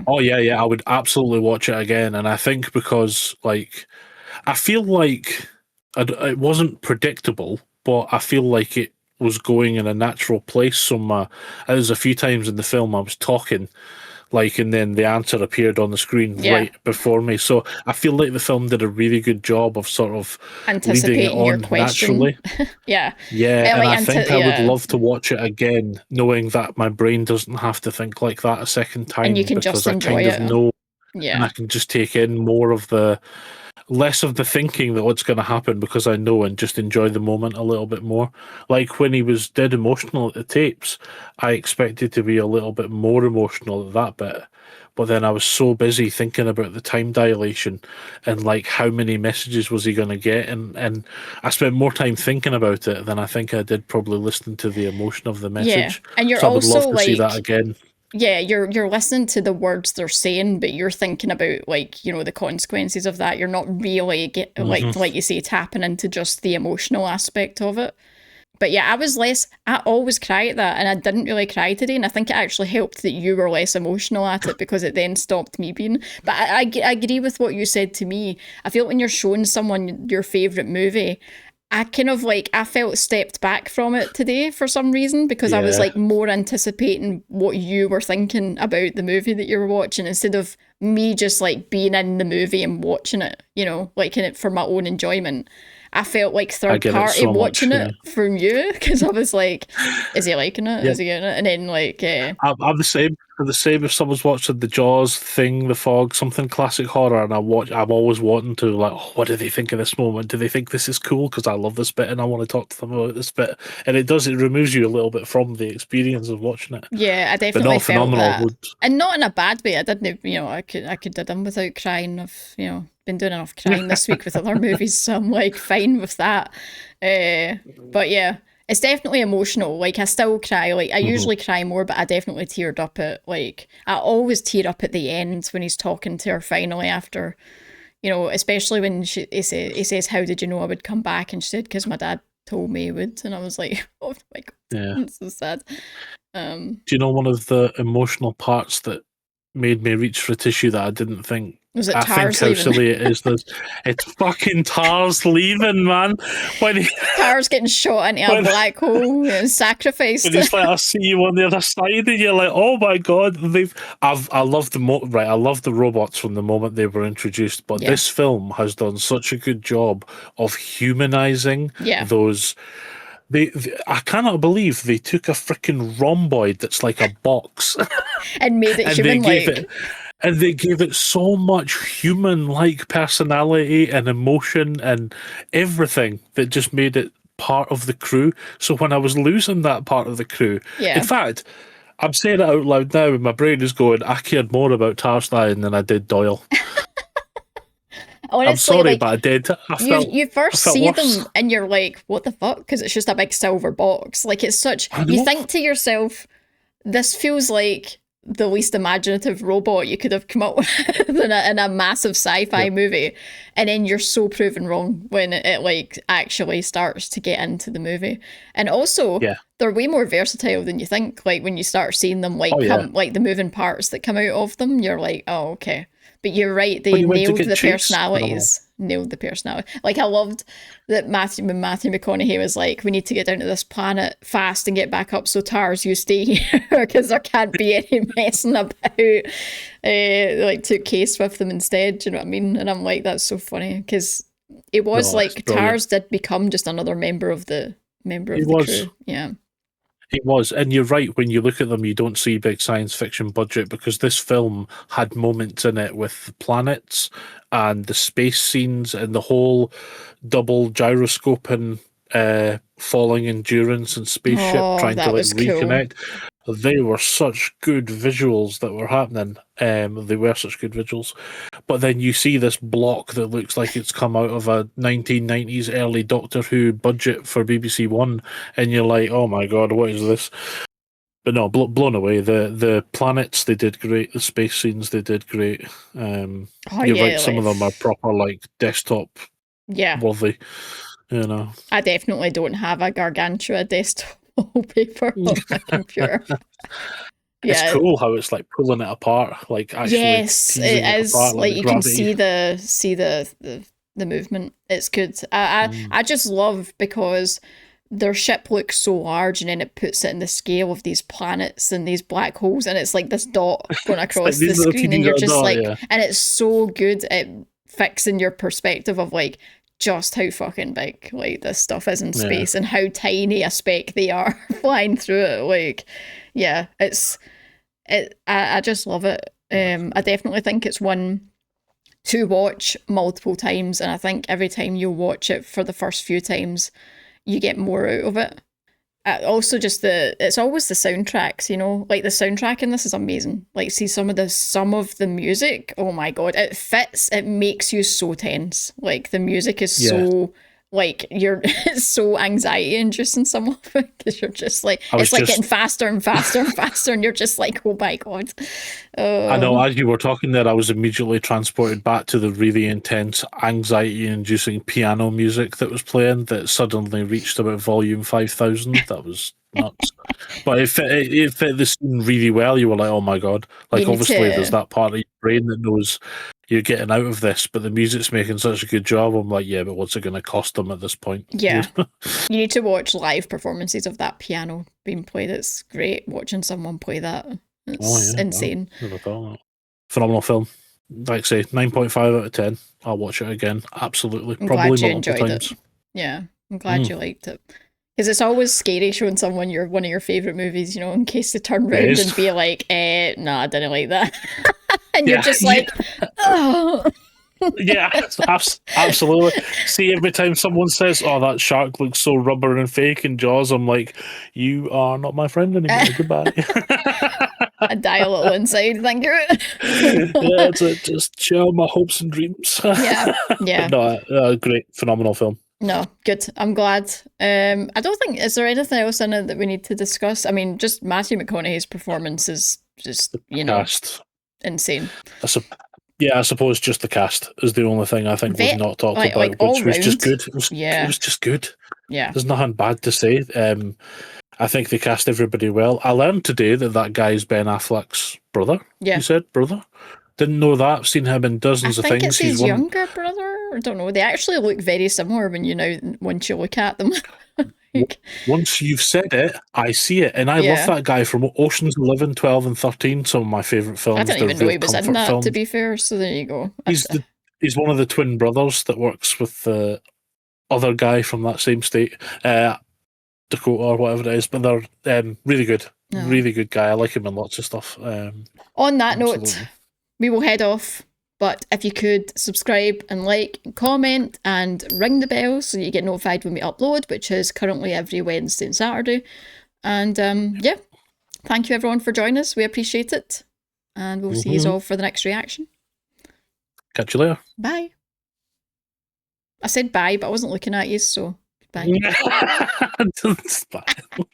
S2: Oh yeah, I would absolutely watch it again. And I think because I feel like it wasn't predictable, but I feel like it was going in a natural place. So there's a few times in the film I was talking like, and then the answer appeared on the screen right before me. So I feel like the film did a really good job of sort of leading it
S1: Anticipating your
S2: on
S1: question.
S2: naturally.
S1: Yeah.
S2: Yeah, and
S1: like,
S2: I think I would love to watch it again, knowing that my brain doesn't have to think like that a second time,
S1: And you can
S2: because
S1: just
S2: I
S1: enjoy
S2: kind
S1: it.
S2: of know,
S1: Yeah.
S2: and I can just take in more of the, less of the thinking that what's going to happen, because I know, and just enjoy the moment a little bit more. Like when he was dead emotional at the tapes, I expected to be a little bit more emotional at that bit. But then I was so busy thinking about the time dilation and like how many messages was he going to get, and I spent more time thinking about it than I think I did probably listening to the emotion of the message.
S1: And you're
S2: so I would
S1: also
S2: love to see that
S1: like-
S2: again.
S1: Yeah, you're listening to the words they're saying, but you're thinking about, like, you know, the consequences of that. You're not really like you say, tapping into just the emotional aspect of it. But yeah, I always cry at that, and I didn't really cry today, and I think it actually helped that you were less emotional at it, because it then stopped me being. But I agree with what you said to me. I feel when you're showing someone your favourite movie, I kind of like, I felt stepped back from it today for some reason, because I was
S2: Yeah.
S1: like more anticipating what you were thinking about the movie that you were watching, instead of me just like being in the movie and watching it, you know, like in it for my own enjoyment. I felt like third
S2: get it
S1: party
S2: so much,
S1: watching
S2: yeah.
S1: it from you, because I was like, is he liking it?
S2: Yeah.
S1: Is he getting it? And then like,
S2: I'm the same. I'm the same if someone's watching the Jaws, Thing, The Fog, something classic horror, and I'm always wanting to like, oh, what do they think of this moment? Do they think this is cool? Because I love this bit and I want to talk to them about this bit. And it removes you a little bit from the experience of watching it.
S1: yeah, I
S2: But
S1: definitely
S2: not
S1: felt that.
S2: phenomenal.
S1: And not in a bad way. I didn't, you know, I could have done without crying. I've, you know, been doing enough crying this week with other movies, so I'm like fine with that. But yeah, it's definitely emotional. Like I still cry. Like I usually cry more, but I definitely teared up at, like, I always tear up at the end when he's talking to her finally after, you know, especially when he says, "How did you know I would come back?" And she said, "Because my dad told me he would." And I was like, oh my god,
S2: Yeah.
S1: it's so sad.
S2: Do you know one of the emotional parts that made me reach for a tissue that I didn't think?
S1: Was it
S2: I
S1: Tars
S2: think how
S1: leaving?
S2: silly it is. It's fucking Tars leaving, man. When he,
S1: Tars getting shot into a
S2: When-
S1: black hole and sacrificed.
S2: when he's like, I see you on the other side, and you're like, oh my god, I love I love the robots from the moment they were introduced, but
S1: Yeah.
S2: this film has done such a good job of humanizing
S1: Yeah.
S2: those. I cannot believe they took a freaking rhomboid that's like a box
S1: And made it
S2: and
S1: human like.
S2: they gave it so much human-like personality and emotion and everything that just made it part of the crew. So when I was losing that part of the crew,
S1: Yeah.
S2: in fact, I'm saying it out loud now, and my brain is going, I cared more about Tarstein than I did Doyle.
S1: Honestly,
S2: I'm sorry,
S1: like,
S2: but I did.
S1: You first
S2: I felt
S1: see
S2: worse.
S1: them and you're like, what the fuck? Because it's just a big silver box. Like, it's such. You think to yourself, this feels like the least imaginative robot you could have come up with in a massive sci-fi movie. And then you're so proven wrong when it like actually starts to get into the movie. And also, they're way more versatile than you think. Like, when you start seeing them, like, like the moving parts that come out of them, you're like, oh, okay. But you're right, they nailed the personalities. Nailed the personality. Like, I loved that when Matthew McConaughey was like, we need to get down to this planet fast and get back up, so Tars, you stay here, because there can't be any messing about. Like, took case with them instead, do you know what I mean? And I'm like, that's so funny, because it was like, Tars did become just another member of the crew. Yeah.
S2: It was, and you're right, when you look at them, you don't see big science fiction budget, because this film had moments in it with the planets and the space scenes and the whole double gyroscoping, falling endurance and spaceship trying to like reconnect. They were such good visuals that were happening. They were such good visuals. But then you see this block that looks like it's come out of a 1990s early Doctor Who budget for BBC One, and you're like, oh my god, what is this? But no, blown away. The planets, they did great. The space scenes, they did great. You're right, some of them are proper like desktop worthy. You know,
S1: I definitely don't have a Gargantua desktop wallpaper on my computer.
S2: It's cool how it's like pulling it apart, like actually.
S1: Yes, it is.
S2: Apart,
S1: like you can
S2: gravity.
S1: see the movement. It's good. I just love, because their ship looks so large, and then it puts it in the scale of these planets and these black holes, and it's like this dot going across the screen, and you're just
S2: dot,
S1: like,
S2: yeah.
S1: and it's so good at fixing your perspective of like just how fucking big like this stuff is in space, and how tiny a speck they are flying through it. Like, yeah, I just love it. I definitely think it's one to watch multiple times, and I think every time you watch it for the first few times, you get more out of it. Also, just it's always the soundtracks, you know, like the soundtrack in this is amazing. Like, see some of the music, oh my god, it fits. It makes you so tense. Like, the music is so like it's so anxiety inducing some of it, because you're just like, it's like getting faster and faster and faster, and you're just like, oh my god.
S2: I know, as you were talking there, I was immediately transported back to the really intense, anxiety-inducing piano music that was playing that suddenly reached about volume 5,000. That was nuts. But it fit the scene really well. You were like, oh my god. Like, obviously, there's that part of your brain that knows you're getting out of this, but the music's making such a good job. I'm like, yeah, but what's it going to cost them at this point?
S1: Yeah. You need to watch live performances of that piano being played. It's great watching someone play that. It's insane.
S2: Never thought that. Phenomenal film. Like I say, 9.5 out of 10. I'll watch it again. Absolutely.
S1: I'm
S2: Probably
S1: glad you
S2: multiple
S1: enjoyed
S2: times.
S1: it. Yeah, I'm glad you liked it. Because it's always scary showing someone one of your favourite movies, you know, in case they turn around and be like, nah, I didn't like that. And you're just like, oh.
S2: Yeah, absolutely. See, every time someone says, oh, that shark looks so rubber and fake in Jaws, I'm like, you are not my friend anymore. Goodbye.
S1: I die a little inside, thank you.
S2: Yeah, just share my hopes and dreams.
S1: Yeah.
S2: No, great, phenomenal film.
S1: No, good. I'm glad. I don't think, is there anything else in it that we need to discuss? I mean, just Matthew McConaughey's performance is just,
S2: Cast.
S1: Insane.
S2: I suppose just the cast is the only thing I think we've not talked about, which was just good. It was just good.
S1: Yeah.
S2: There's nothing bad to say. I think they cast everybody well. I learned today that guy's Ben Affleck's brother.
S1: Yeah.
S2: You said brother? Didn't know that. I've seen him in dozens of things.
S1: I think it's his younger brother. I don't know. They actually look very similar once you look at them.
S2: Once you've said it, I see it. And I love that guy from Ocean's 11, 12 and 13. Some of my favourite films.
S1: I didn't even know he was in that, to be fair. So there you go.
S2: He's one of the twin brothers that works with the other guy from that same state, Dakota or whatever it is. But they're really good. Really good guy. I like him in lots of stuff.
S1: On that note, we will head off. But if you could subscribe and like and comment and ring the bell so you get notified when we upload, which is currently every Wednesday and Saturday. And thank you everyone for joining us. We appreciate it. And we'll see you all for the next reaction.
S2: Catch you later.
S1: Bye. I said bye, but I wasn't looking at you, so bye.
S2: Bye.